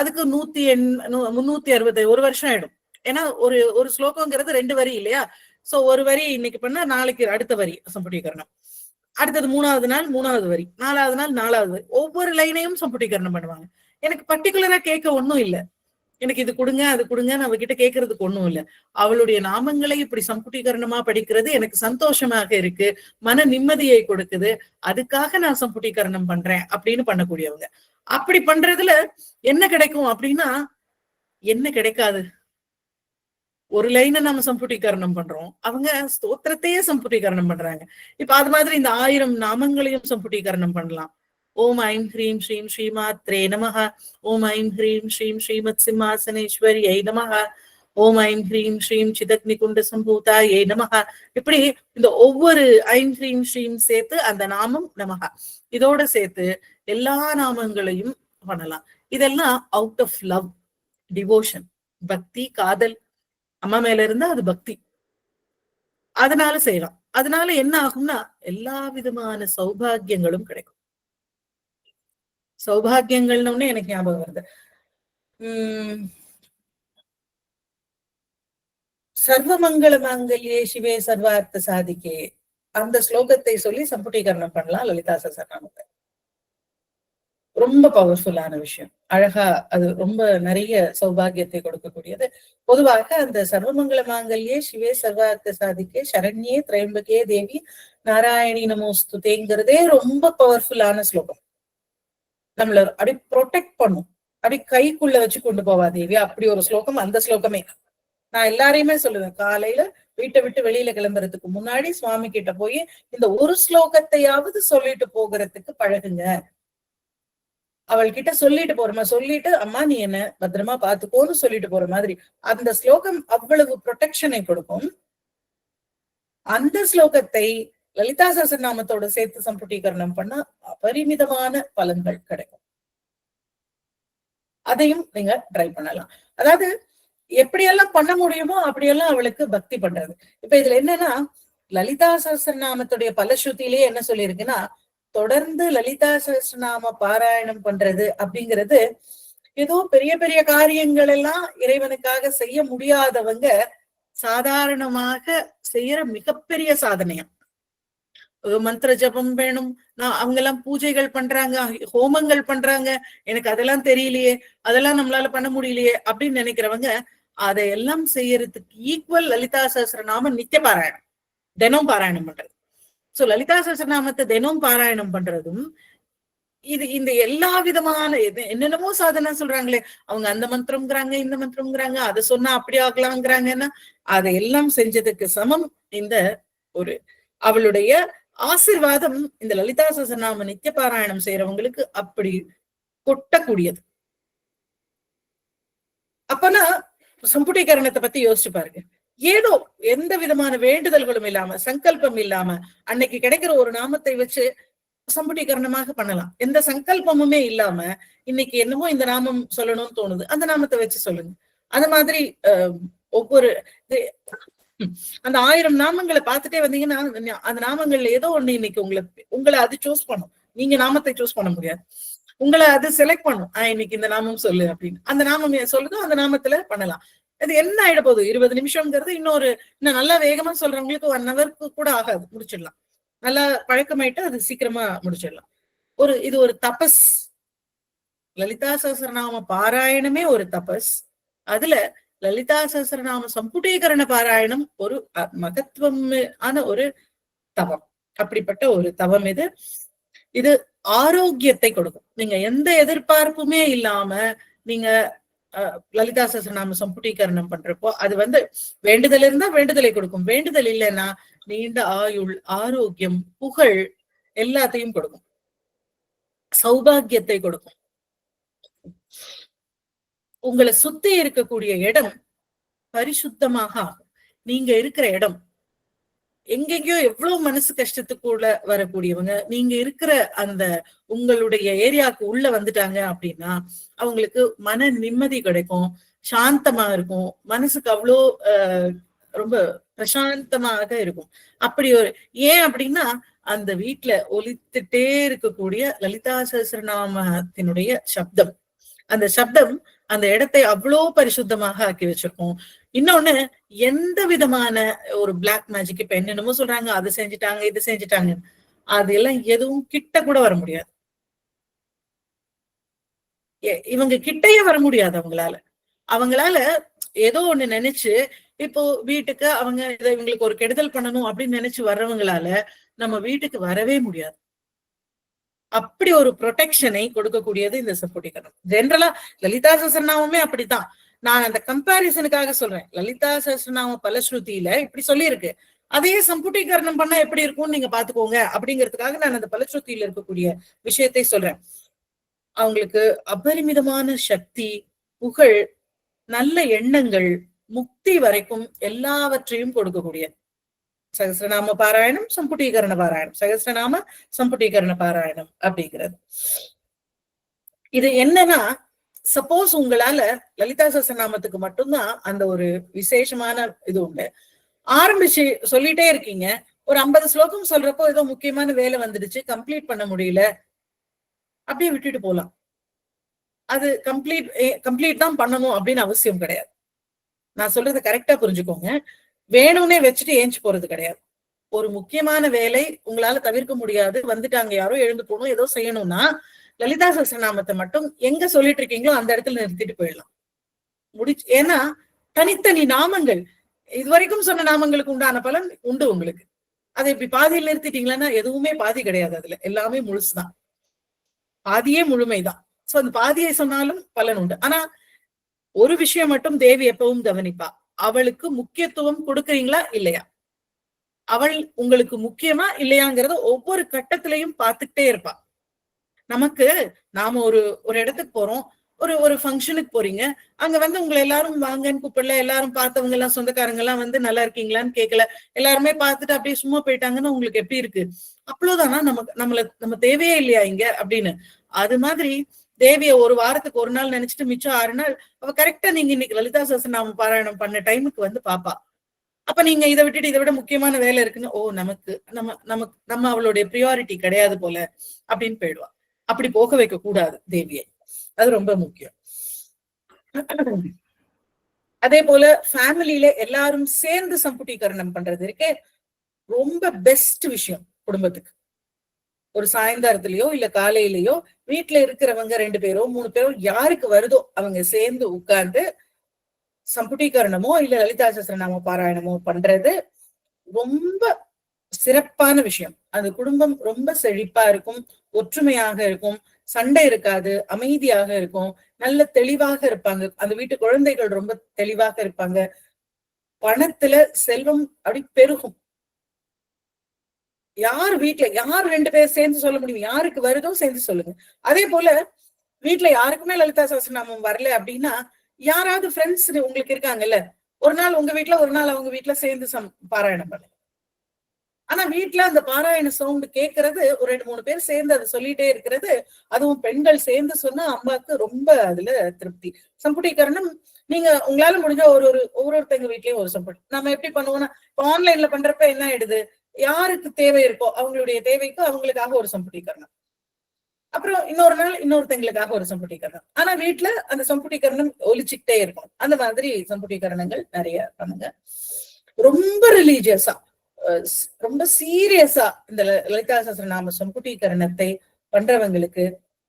Speaker 2: அதுக்கு 360 ஒரு வருஷம் ஆயிடும். ஏன்னா ஒரு ஸ்லோகங்கிறது 2 வரி இல்லையா? சோ ஒரு வரி இன்னைக்கு பண்ணா நாளைக்கு அடுத்த வரி சம்புடீகரணம், அடுத்தது 3வது நாள் 3வது வரி, 4வது நாள் 4வது வரி, ஒவ்வொரு லைனையும் சம்புடீகரணம் பண்ணுவாங்க. எனக்கு பர்டிகுலரா கேட்க ஒண்ணும் இல்லை, எனக்கு இது கொடுங்க அது கொடுங்கன்னு அவகிட்ட கேட்கறதுக்கு ஒண்ணும் இல்லை. அவளுடைய நாமங்களை இப்படி சம்புடீகரணமா படிக்கிறது எனக்கு சந்தோஷமாக இருக்கு, மன நிம்மதியை கொடுக்குது, அதுக்காக நான் சம்புடீகரணம் பண்றேன் அப்படின்னு பண்ணக்கூடியவங்க. அப்படி பண்றதுல என்ன கிடைக்கும் அப்படின்னா என்ன கிடைக்காது. ஒரு லைனை நம்ம சம்புடீகரணம் பண்றோம், அவங்க ஸ்தோத்திரத்தையே சம்புடீகரணம் பண்றாங்க. இப்ப அது மாதிரி இந்த 1000 நாமங்களையும் சம்புடீகரணம் பண்ணலாம். ஓம் ஐம் ஹ்ரீம் ஸ்ரீம் ஸ்ரீமாத்ரே நமஹ, ஓம் ஐம் ஹ்ரீம் ஸ்ரீம் ஸ்ரீமத் சிம்மாசனேஸ்வரியை நமஹ, ஓம் ஐம் ஹ்ரீம் ஸ்ரீம் சிதக்னி குண்ட சம்பூதாயை நமஹ. இப்படி இந்த ஒவ்வொரு ஐம் ஹ்ரீம் ஸ்ரீம் சேர்த்து அந்த நாமம் நமஹ இதோட சேர்த்து எல்லா நாமங்களையும் பண்ணலாம். இதெல்லாம் அவுட் ஆஃப் லவ், டிவோஷன், பக்தி, காதல். அம்மா மேல இருந்தா அது பக்தி, அதனால செய்யலாம். அதனால என்ன ஆகும்னா எல்லா விதமான சௌபாகியங்களும் கிடைக்கும். சௌபாகியங்கள்னு எனக்கு ஞாபகம் வருது. சர்வமங்கள மாங்கல்யே சிவே சர்வார்த்த சாதிக்கே அந்த ஸ்லோகத்தை சொல்லி சம்புடீகரணம் பண்ணலாம் லலிதா சஹஸ்ரநாமத்தை. ரொம்ப பவர்ஃபுல்லான விஷயம். அழகா அது ரொம்ப நிறைய சௌபாகியத்தை கொடுக்கக்கூடியது. பொதுவாக அந்த சர்வமங்கள மாங்கல்யே சிவே சர்வார்த்த சாதிக்கே சரண்யே திரையம்பகே தேவி நாராயணி நமோஸ்துதேங்கிறதே ரொம்ப பவர்ஃபுல்லான ஸ்லோகம். நம்மள அப்படி ப்ரொடெக்ட் பண்ணும், அப்படி கைக்குள்ள வச்சு கொண்டு போவா தேவி. அப்படி ஒரு ஸ்லோகம் அந்த ஸ்லோகமே. நான் எல்லாரையுமே சொல்லுவேன், காலையில வீட்டை விட்டு வெளியில கிளம்புறதுக்கு முன்னாடி சுவாமி கிட்ட போய் இந்த ஒரு ஸ்லோகத்தையாவது சொல்லிட்டு போகிறதுக்கு பழகுங்க. அவள் கிட்ட சொல்லிட்டு போறமா, சொல்லிட்டு அம்மா நீ என்ன பத்திரமா பாத்துக்கோன்னு சொல்லிட்டு போற மாதிரி அந்த ஸ்லோகம் அவ்வளவு ப்ரொடெக்ஷனை கொடுக்கும். அந்த ஸ்லோகத்தை லலிதா சஹஸ்ரநாமத்தோட சேர்த்து சம்புடீகரணம் பண்ணா அபரிமிதமான பலன்கள் கிடைக்கும். அதையும் நீங்க ட்ரை பண்ணலாம். அதாவது எப்படியெல்லாம் பண்ண முடியுமோ அப்படியெல்லாம் அவளுக்கு பக்தி பண்றது. இப்ப இதுல என்னன்னா லலிதா சஹஸ்ரநாமத்துடைய பலஸ்ருதியிலேயே என்ன சொல்லியிருக்குன்னா தொடர்ந்து லலிதா சஹஸ்ரநாம பாராயணம் பண்றது அப்படிங்கிறது ஏதோ பெரிய பெரிய காரியங்கள் எல்லாம் இறைவனுக்காக செய்ய முடியாதவங்க சாதாரணமாக செய்யற மிகப்பெரிய சாதனையா. மந்திர ஜபம் வேணும், அவங்க எல்லாம் பூஜைகள் பண்றாங்க, ஹோமங்கள் பண்றாங்க, எனக்கு அதெல்லாம் தெரியலையே, அதெல்லாம் நம்மளால பண்ண முடியலையே அப்படின்னு நினைக்கிறவங்க அதையெல்லாம் செய்யறதுக்கு ஈக்குவல் லலிதா சஹஸ்ரநாம நித்திய பாராயணம், தினம் பாராயணம் பண்றது. சோ லலிதா சஹஸ்ரநாமத்தை தினம் பாராயணம் பண்றதும் இது இந்த எல்லா விதமான என்னென்னமோ சாதனை சொல்றாங்களே, அவங்க அந்த மந்திரம்ங்கிறாங்க, இந்த மந்திரம்ங்கிறாங்க, அதை சொன்னா அப்படி ஆகலாங்கிறாங்கன்னா அதையெல்லாம் செஞ்சதுக்கு சமம் இந்த ஒரு அவளுடைய ஆசிர்வாதம் இந்த லலிதா சஹஸ்ரநாம நித்திய பாராயணம் செய்யறவங்களுக்கு அப்படி கொட்டக்கூடியது. அப்பனா சம்புடீகரணத்தை பத்தி யோசிச்சு பாருங்க. ஏதோ எந்த விதமான வேண்டுதல்களும் இல்லாம, சங்கல்பம் இல்லாம அன்னைக்கு கிடைக்கிற ஒரு நாமத்தை வச்சு சம்புடீகரணமாக பண்ணலாம். எந்த சங்கல்பமுமே இல்லாம இன்னைக்கு என்னமோ இந்த நாமம் சொல்லணும்னு தோணுது, அந்த நாமத்தை வச்சு சொல்லுங்க. அந்த மாதிரி ஒவ்வொரு அந்த 1000 நாமங்களை பார்த்துட்டே வந்தீங்கன்னா அந்த நாமங்கள்ல ஏதோ ஒண்ணு இன்னைக்கு உங்களை அது சூஸ் பண்ணும். நீங்க நாமத்தை சூஸ் பண்ண முடியாது, உங்களை அது செலக்ட் பண்ணும். இன்னைக்கு இந்த நாமம் சொல்லு அப்படின்னு அந்த நாமம் சொல்லுதோ அந்த நாமத்துல பண்ணலாம். அது என்ன ஆயிட போகுது, 20 நிமிஷம்ங்கிறது இன்னும் நல்லா வேகமா சொல்றவங்களுக்கு 1 ஹவருக்கு கூட ஆகாது, முடிச்சிடலாம். நல்லா பழக்கமாயிட்டு அது சீக்கிரமா முடிச்சிடலாம். இது ஒரு தபஸ். லலிதா சஹஸ்ரநாம பாராயணமே ஒரு தபஸ். அதுல லலிதா சஹஸ்ரநாம சம்புடீகரண பாராயணம் ஒரு மகத்துவம் ஆன ஒரு தவம். அப்படிப்பட்ட ஒரு தவம் இது ஆரோக்கியத்தை கொடுக்கும். நீங்க எந்த எதிர்பார்ப்புமே இல்லாம நீங்க லலிதா சஹஸ்ரநாம சம்புடீகரணம் பண்றப்போ அது வேண்டுதல் இருந்தா வேண்டுதலை கொடுக்கும், வேண்டுதல் இல்லைன்னா நீண்ட ஆயுள், ஆரோக்கியம், புகழ் எல்லாத்தையும் கொடுக்கும், சௌபாகியத்தை கொடுக்கும். உங்களை சுத்தி இருக்கக்கூடிய இடம் பரிசுத்தமாக ஆகும். நீங்க இருக்கிற இடம் எங்கெங்கயோ எவ்வளவு மனசு கஷ்டத்துக்குள்ள வரக்கூடியவங்க நீங்க இருக்கிற அந்த உங்களுடைய ஏரியாவுக்கு உள்ள வந்துட்டாங்க அப்படின்னா அவங்களுக்கு மன நிம்மதி கிடைக்கும், சாந்தமா இருக்கும், மனசுக்கு அவ்வளோ ரொம்ப பிரசாந்தமாக இருக்கும். அப்படி ஏன் அப்படின்னா அந்த வீட்டுல ஒலித்துட்டே இருக்கக்கூடிய லலிதா சஹஸ்ரநாமத்தினுடைய சப்தம், அந்த சப்தம் அந்த இடத்தை அவ்வளோ பரிசுத்தமாக ஆக்கி வச்சிருக்கோம். இன்னொன்னு எந்த விதமான ஒரு பிளாக் மேஜிக், இப்ப என்னென்னமோ சொல்றாங்க, அது செஞ்சுட்டாங்க இது செஞ்சுட்டாங்க, அதெல்லாம் எதுவும் கிட்ட கூட வர முடியாது. இவங்க கிட்டையே வர முடியாது. அவங்களால ஏதோ ஒண்ணு நினைச்சு இப்போ வீட்டுக்கு அவங்க இவங்களுக்கு ஒரு கெடுதல் பண்ணணும் அப்படின்னு நினைச்சு வர்றவங்களால நம்ம வீட்டுக்கு வரவே முடியாது. அப்படி ஒரு ப்ரொடெக்ஷனை கொடுக்கக்கூடியது இந்த சம்புடீகரணம். ஜென்ரலா லலிதா சஹஸ்ரநாமமே அப்படித்தான். நான் அந்த கம்பாரிசனுக்காக சொல்றேன். லலிதா சஹஸ்ரநாம பலஸ்ருதியில இப்படி சொல்லியிருக்கு, அதையே சம்புடீகரணம் பண்ணா எப்படி இருக்கும்னு நீங்க பாத்துக்கோங்க அப்படிங்கிறதுக்காக நான் அந்த பலஸ்ருதியில இருக்கக்கூடிய விஷயத்தை சொல்றேன். அவங்களுக்கு அபரிமிதமான சக்தி, புகழ், நல்ல எண்ணங்கள், முக்தி வரைக்கும் எல்லாவற்றையும் கொடுக்கக்கூடிய சகஸ்ரநாம பாராயணம், சம்புடீகரண பாராயணம், சகஸ்ரநாம சம்புடீகரண பாராயணம் அப்படிங்கிறது. இது என்னன்னா சப்போஸ் உங்களால லலிதா சஹஸ்ரநாமத்துக்கு மட்டும்தான் அந்த ஒரு விசேஷமான இது உண்டு, ஆரம்பிச்சு சொல்லிட்டே இருக்கீங்க, ஒரு 50 ஸ்லோகம் சொல்றப்போ ஏதோ முக்கியமான வேலை வந்துடுச்சு, கம்ப்ளீட் பண்ண முடியல, அப்படியே விட்டுட்டு போலாம். அது கம்ப்ளீட் தான் பண்ணணும் அப்படின்னு அவசியம் கிடையாது. நான் சொல்றது கரெக்டா புரிஞ்சுக்கோங்க. வேணும்னே வச்சுட்டு ஏஞ்சி போறது கிடையாது. ஒரு முக்கியமான வேலை உங்களால தவிர்க்க முடியாது, வந்துட்டாங்க யாரோ எழுந்து போகணும் ஏதோ செய்யணும்னா லலிதா சஹஸ்ரநாமத்தை மட்டும் எங்க சொல்லிட்டு இருக்கீங்களோ அந்த இடத்துல நிறுத்திட்டு போயிடலாம். ஏன்னா தனித்தனி நாமங்கள், இதுவரைக்கும் சொன்ன நாமங்களுக்கு உண்டான பலன் உண்டு உங்களுக்கு. அதை இப்படி பாதியில் நிறுத்திட்டீங்களன்னா எதுவுமே பாதி கிடையாது, அதுல எல்லாமே முழுசுதான், பாதியே முழுமைதான். சோ அந்த பாதியை சொன்னாலும் பலன் உண்டு. ஆனா ஒரு விஷயம் மட்டும் தேவி எப்பவும் கவனிப்பா, அவளுக்கு முக்கியத்துவம் கொடுக்குறீங்களா இல்லையா, அவள் உங்களுக்கு முக்கியமா இல்லையாங்கிறத ஒவ்வொரு கட்டத்திலையும் பார்த்துட்டே இருப்பா. நமக்கு நாம ஒரு இடத்துக்கு போறோம், ஒரு ஃபங்க்ஷனுக்கு போறீங்க, அங்க உங்களை எல்லாரும் வாங்கன்னு கூப்பிடல, எல்லாரும் பார்த்தவங்க எல்லாம் சொந்தக்காரங்க எல்லாம் நல்லா இருக்கீங்களான்னு கேட்கல, எல்லாருமே பார்த்துட்டு அப்படியே சும்மா போயிட்டாங்கன்னா உங்களுக்கு எப்படி இருக்கு, அவ்வளவுதானா, நம்ம தேவையே இல்லையா இங்க அப்படின்னு. அது மாதிரி தேவிய ஒரு வாரத்துக்கு ஒரு நாள் நினைச்சிட்டு மிச்சம் 6 நாள் அவ கரெக்டா நீங்க இன்னைக்கு லலிதா சஹஸ்ரநாம பாராயணம் பண்ண டைமுக்கு பாப்பா. அப்ப நீங்க இதை விட்டுட்டு இதை விட முக்கியமான வேலை இருக்குன்னு, ஓ நம்ம அவளுடைய ப்ரியாரிட்டி கிடையாது போல அப்படின்னு போயிடுவா. அப்படி போக வைக்க கூடாது தேவியை, அது ரொம்ப முக்கியம். அதே போல ஃபேமிலியில எல்லாரும் சேர்ந்து சம்புடீகரணம் பண்றது இருக்கே ரொம்ப பெஸ்ட் விஷயம் குடும்பத்துக்கு. ஒரு சாயந்தரத்திலயோ இல்ல காலையிலயோ வீட்டுல இருக்கிறவங்க 2 பேரோ 3 பேரோ யாருக்கு வருதோ அவங்க சேர்ந்து உட்கார்ந்து சம்புடீகரணமோ இல்ல லலிதா சஹஸ்ரநாம பாராயணமோ பண்றது ரொம்ப சிறப்பான விஷயம். அந்த குடும்பம் ரொம்ப செழிப்பா இருக்கும், ஒற்றுமையாக இருக்கும், சண்டை இருக்காது, அமைதியாக இருக்கும், நல்ல தெளிவாக இருப்பாங்க. அந்த வீட்டு குழந்தைகள் ரொம்ப தெளிவாக இருப்பாங்க. பணத்துல செல்வம் அப்படி பெருகும். யார் வீட்டுல யார் 2 பேர் சேர்ந்து சொல்ல முடியும்? யாருக்கு வருதோ சேர்ந்து சொல்லுங்க. அதே போல வீட்டுல யாருக்குமே லலிதா சஹஸ்ரநாமம் வரல அப்படின்னா யாராவது ஃப்ரெண்ட்ஸ் உங்களுக்கு இருக்காங்கல்ல, ஒரு நாள் உங்க வீட்டுல ஒரு நாள் அவங்க வீட்டுல சேர்ந்து பாராயணம் பண்ணுங்க. ஆனா வீட்டுல அந்த பாராயண சவுண்ட் கேட்கறது ஒரு 2-3 பேர் சேர்ந்து அதை சொல்லிட்டே இருக்கிறது, அதுவும் பெண்கள் சேர்ந்து சொன்னா அம்மாவுக்கு ரொம்ப அதுல திருப்தி. சம்புடீகரணம் நீங்க உங்களால முடிஞ்ச ஒவ்வொருத்தங்க வீட்லயும் ஒரு சம்புடி நம்ம எப்படி பண்ணுவோம்னா, இப்ப ஆன்லைன்ல பண்றப்ப என்ன ஆயிடுது, யாருக்கு தேவை இருக்கோ அவங்களுடைய தேவைக்கு அவங்களுக்காக ஒரு சம்புடீகரணம், அப்புறம் இன்னொரு நாள் இன்னொருத்தங்களுக்காக ஒரு சம்புடீகரணம். ஆனா வீட்டுல அந்த சம்புடீகரணம் ஒலிச்சுக்கிட்டே இருக்கும். அந்த மாதிரி சம்புடீகரணங்கள் நிறைய பண்ணுங்க. ரொம்ப ரிலீஜியஸா ரொம்ப சீரியஸா இந்த லலிதா சஹஸ்ரநாம சம்புடீகரணத்தை பண்றவங்களுக்கு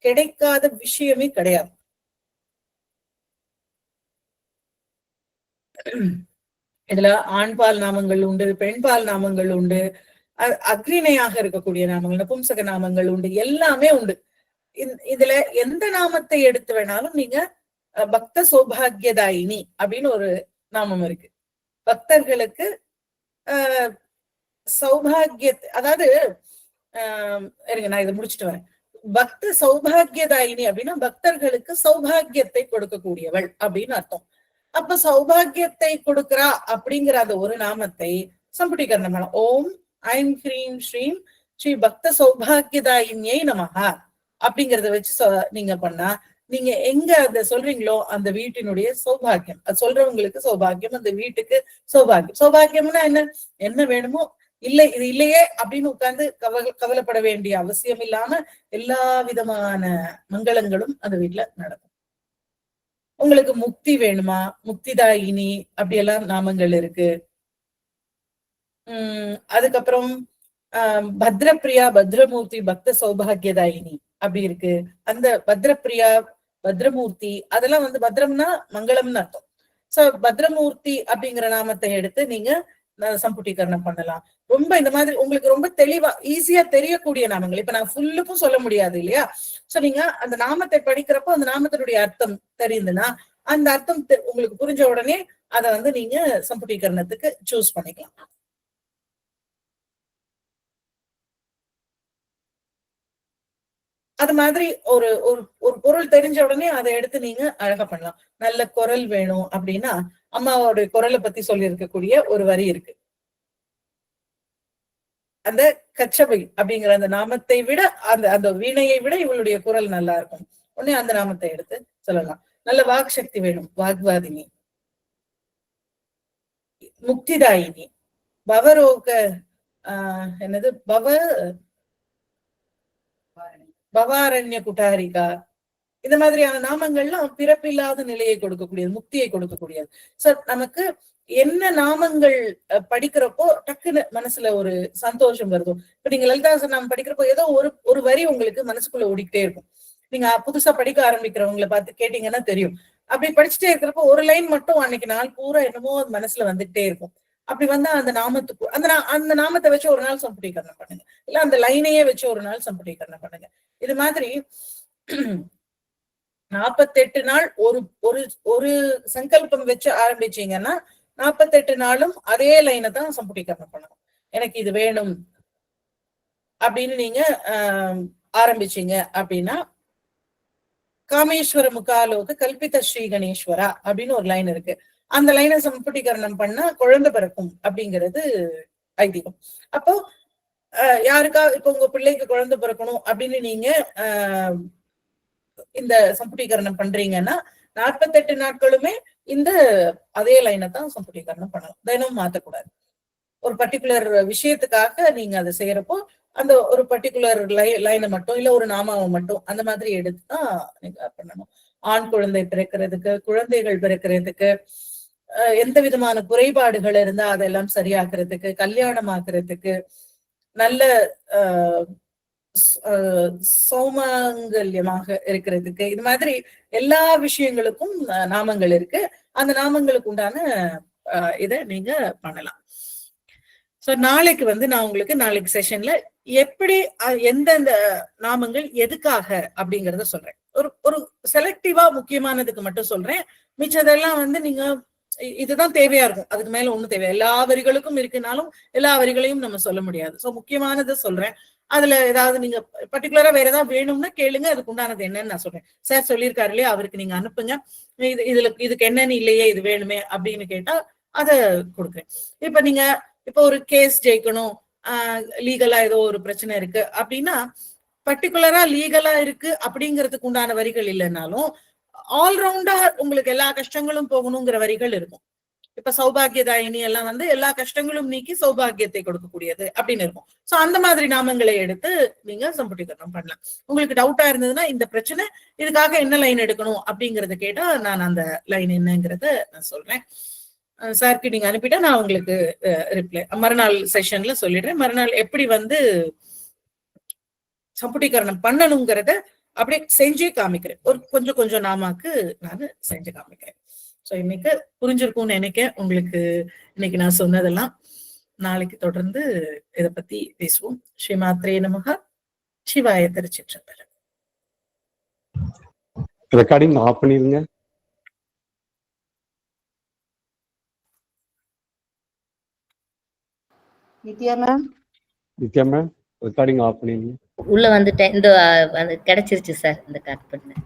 Speaker 2: கிடைக்காத விஷயமே கிடையாது. இதுல ஆண்பால் நாமங்கள் உண்டு, பெண்பால் நாமங்கள் உண்டு, அக்ரிணையாக இருக்கக்கூடிய நாமங்கள், நபும்சக நாமங்கள் உண்டு, எல்லாமே உண்டு. இதுல எந்த நாமத்தை எடுத்து வேணாலும் நீங்க பக்த சௌபாகியதாயினி அப்படின்னு ஒரு நாமம் இருக்கு. பக்தர்களுக்கு சௌபாகிய, அதாவது இருங்க நான் இதை முடிச்சுட்டு வரேன். பக்த சௌபாகியதாயினி அப்படின்னா பக்தர்களுக்கு சௌபாகியத்தை கொடுக்கக்கூடியவள் அப்படின்னு அர்த்தம். அப்ப சௌபாகியத்தை கொடுக்கிறா அப்படிங்கிற அந்த ஒரு நாமத்தை சம்புடீகரணம் பண்ணலாம். ஓம் ஐம் ஹ்ரீம் ஸ்ரீம் ஸ்ரீ பக்த சௌபாகியதாயினியை நமஹா அப்படிங்கறத வச்சு நீங்க பண்ணா, நீங்க எங்க அதை சொல்றீங்களோ அந்த வீட்டினுடைய சௌபாகியம், அது சொல்றவங்களுக்கு சௌபாகியம், அந்த வீட்டுக்கு சௌபாகியம். சௌபாகியம்னா என்ன, என்ன வேணுமோ இல்லை இது இல்லையே அப்படின்னு உட்கார்ந்து கவலைப்பட வேண்டிய அவசியம் இல்லாம எல்லா விதமான மங்களங்களும் அந்த வீட்டுல நடக்கும். உங்களுக்கு முக்தி வேணுமா, முக்திதாயினி அப்படியெல்லாம் நாமங்கள் இருக்கு. அதுக்கப்புறம் பத்ரப்பிரியா பத்ரமூர்த்தி பக்த சௌபாகியதாயினி அப்படி இருக்கு. அந்த பத்ரப்பிரியா பத்ரமூர்த்தி அதெல்லாம் பத்ரம்னா மங்களம்னு அர்த்தம். சோ பத்ரமூர்த்தி அப்படிங்கிற நாமத்தை எடுத்து நீங்க சம்புடீகரணம் பண்ணலாம். ரொம்ப இந்த மாதிரி உங்களுக்கு ரொம்ப தெளிவா ஈஸியா தெரியக்கூடிய நாமங்கள். இப்ப நான் ஃபுல்லுக்கும் சொல்ல முடியாது இல்லையா? சோ நீங்க அந்த நாமத்தை படிக்கிறப்போ அந்த நாமத்தினுடைய அர்த்தம் தெரியுதுன்னா அந்த அர்த்தம் உங்களுக்கு புரிஞ்ச உடனே அதை நீங்க சம்புடீகரணத்துக்கு சூஸ் பண்ணிக்கலாம். அது மாதிரி ஒரு ஒரு பொருள் தெரிஞ்ச உடனே அதை எடுத்து நீங்க அழகா பண்ணலாம். நல்ல குரல் வேணும் அப்படின்னா அம்மாவோட குரலை பத்தி சொல்லி இருக்கக்கூடிய ஒரு வரி இருக்கு. அந்த கச்சபை அப்படிங்கிற அந்த நாமத்தை விட அந்த அந்த வீணையை விட இவளுடைய குரல் நல்லா இருக்கும். உடனே அந்த நாமத்தை எடுத்து சொல்லலாம். நல்ல வாக் சக்தி வேணும், வாக்வாதினி. முக்திதாயினி, பவரோக என்னது பவாரண்ய குட்டாரிகா, இந்த மாதிரியான நாமங்கள்லாம் பிறப்பில்லாத நிலையை கொடுக்கக்கூடியது, முக்தியை கொடுக்கக்கூடியது. சோ நமக்கு என்ன நாமங்கள் படிக்கிறப்போ டக்குன்னு மனசுல ஒரு சந்தோஷம் வருது. இப்ப நீங்க லலிதாசன் நாமம் படிக்கிறப்போ ஏதோ ஒரு வரி உங்களுக்கு மனசுக்குள்ள ஓடிக்கிட்டே இருக்கும். நீங்க புதுசா படிக்க ஆரம்பிக்கிறவங்களை பார்த்து கேட்டீங்கன்னா தெரியும். அப்படி படிச்சுட்டே இருக்கிறப்போ ஒரு லைன் மட்டும் அன்னைக்கு நாள் பூரா என்னமோ மனசுல வந்துகிட்டே இருக்கும். அப்படி வந்தா அந்த நாமத்துக்கு அந்த நாமத்தை வச்சு ஒரு நாள் சம்புடீகரணம் பண்ணுங்க, இல்ல அந்த லைனையே வச்சு ஒரு நாள் சம்புடீகரணம் பண்ணுங்க. இது மாதிரி 48 நாள் ஒரு ஒரு ஒரு சங்கல்பம் வச்சு ஆரம்பிச்சீங்கன்னா 48 நாளும் அதே லைனை தான் சம்புடீகரணம் பண்ணணும். எனக்கு இது வேணும் அப்படின்னு நீங்க ஆரம்பிச்சீங்க அப்படின்னா காமேஸ்வர முகாலோக கல்பித ஸ்ரீ கணேஸ்வரா அப்படின்னு ஒரு லைன் இருக்கு. அந்த லைனை சம்புடீகரணம் பண்ணா குழந்தை பிறக்கும் அப்படிங்கிறது ஐதீகம். அப்போ யாருக்கா இப்ப உங்க பிள்ளைக்கு குழந்தை பிறக்கணும் அப்படின்னு நீங்க இந்த சம்புடீகரணம் பண்றீங்கன்னா 48 நாட்களுமே இந்த அதே லைனை தான் சம்புடீகரணம் பண்ணணும், தினமும் மாத்தக்கூடாது. ஒரு பர்டிகுலர் விஷயத்துக்காக நீங்க அதை செய்யறப்போ அந்த ஒரு பர்டிகுலர் லைனை மட்டும் இல்ல ஒரு நாமாவை மட்டும் அந்த மாதிரி எடுத்துதான் நீங்க பண்ணணும். ஆண் குழந்தை பிறக்கிறதுக்கு, குழந்தைகள் பிறக்கிறதுக்கு, எந்த விதமான குறைபாடுகள் இருந்தா அதெல்லாம் சரியாக்குறதுக்கு, கல்யாணம் ஆக்குறதுக்கு, நல்ல சௌமங்கல்யமாக இருக்கிறதுக்கு, இது மாதிரி எல்லா விஷயங்களுக்கும் நாமங்கள் இருக்கு. அந்த நாமங்களுக்கு உண்டான இதை நீங்க பண்ணலாம். சோ நாளைக்கு வந்து நான் உங்களுக்கு நாளைக்கு செஷன்ல எப்படி எந்தெந்த நாமங்கள் எதுக்காக அப்படிங்கறத சொல்றேன். ஒரு ஒரு செலக்டிவா முக்கியமானதுக்கு மட்டும் சொல்றேன். மிச்சதெல்லாம் வந்து நீங்க இதுதான் தேவையா இருக்கும், அதுக்கு மேல ஒண்ணும் தேவை எல்லா வரிகளுக்கும் இருக்குனாலும் எல்லா வரிகளையும் நம்ம சொல்ல முடியாது. சோ முக்கியமானதை சொல்றேன். அதுல ஏதாவது நீங்க பர்டிகுலரா வேற ஏதாவது வேணும்னா கேளுங்க, அதுக்கு உண்டானது என்னன்னு நான் சொல்றேன். சார் சொல்லியிருக்காரு இல்லையா, அவருக்கு நீங்க அனுப்புங்க, இதுக்கு என்னன்னு இல்லையே இது வேணுமே அப்படின்னு கேட்டா அதை கொடுக்குறேன். இப்ப நீங்க இப்ப ஒரு கேஸ் ஜெயிக்கணும், லீகலா ஏதோ ஒரு பிரச்சனை இருக்கு அப்படின்னா பர்டிகுலரா லீகலா இருக்கு அப்படிங்கிறதுக்கு உண்டான வரிகள் இல்லைன்னாலும் ஆல்ரவுண்டா உங்களுக்கு எல்லா கஷ்டங்களும் போகணுங்கிற வரிகள் இருக்கும். இப்ப சௌபாகியதாயினி எல்லாம் வந்து எல்லா கஷ்டங்களும் நீக்கி சௌபாகியத்தை கொடுக்கக்கூடியது அப்படின்னு இருக்கும். சோ அந்த மாதிரி நாமங்களை எடுத்து நீங்க சம்புட்டீகரணம் பண்ணலாம். உங்களுக்கு டவுட்டா இருந்ததுன்னா இந்த பிரச்சனை இதுக்காக என்ன லைன் எடுக்கணும் அப்படிங்கறத கேட்டா நான் அந்த லைன் என்னங்கிறத நான் சொல்றேன். சார்க்கு நீங்க அனுப்பிட்டா நான் உங்களுக்கு ரிப்ளை மறுநாள் செஷன்ல சொல்லிடுறேன். மறுநாள் எப்படி வந்து சம்புட்டீகரணம் பண்ணணுங்கிறத அப்படியே செஞ்சே காமிக்கிறேன். ஒரு கொஞ்சம் கொஞ்சம் நாமாக்கு நான் செஞ்சு காமிக்கிறேன். சோ இன்னைக்கு புரிஞ்சிருக்கும்னு நினைக்கிறேன் உங்களுக்கு. இன்னைக்கு நான் சொன்னதெல்லாம் நாளைக்கு தொடர்ந்து இதை பத்தி பேசுவோம். ஸ்ரீமாத்ரே நமஹ. சிவாய திருச்சிற்றம்பலம்.
Speaker 1: ரெக்கார்டிங் ஆஃப் பண்ணிருங்க.
Speaker 3: நித்யா மேம்
Speaker 1: ரெக்கார்டிங் ஆஃப் பண்ணிருங்க.
Speaker 4: உள்ள வந்துட்டேன். இந்த கிடைச்சிருச்சு சார், இந்த கட் பண்ணேன்.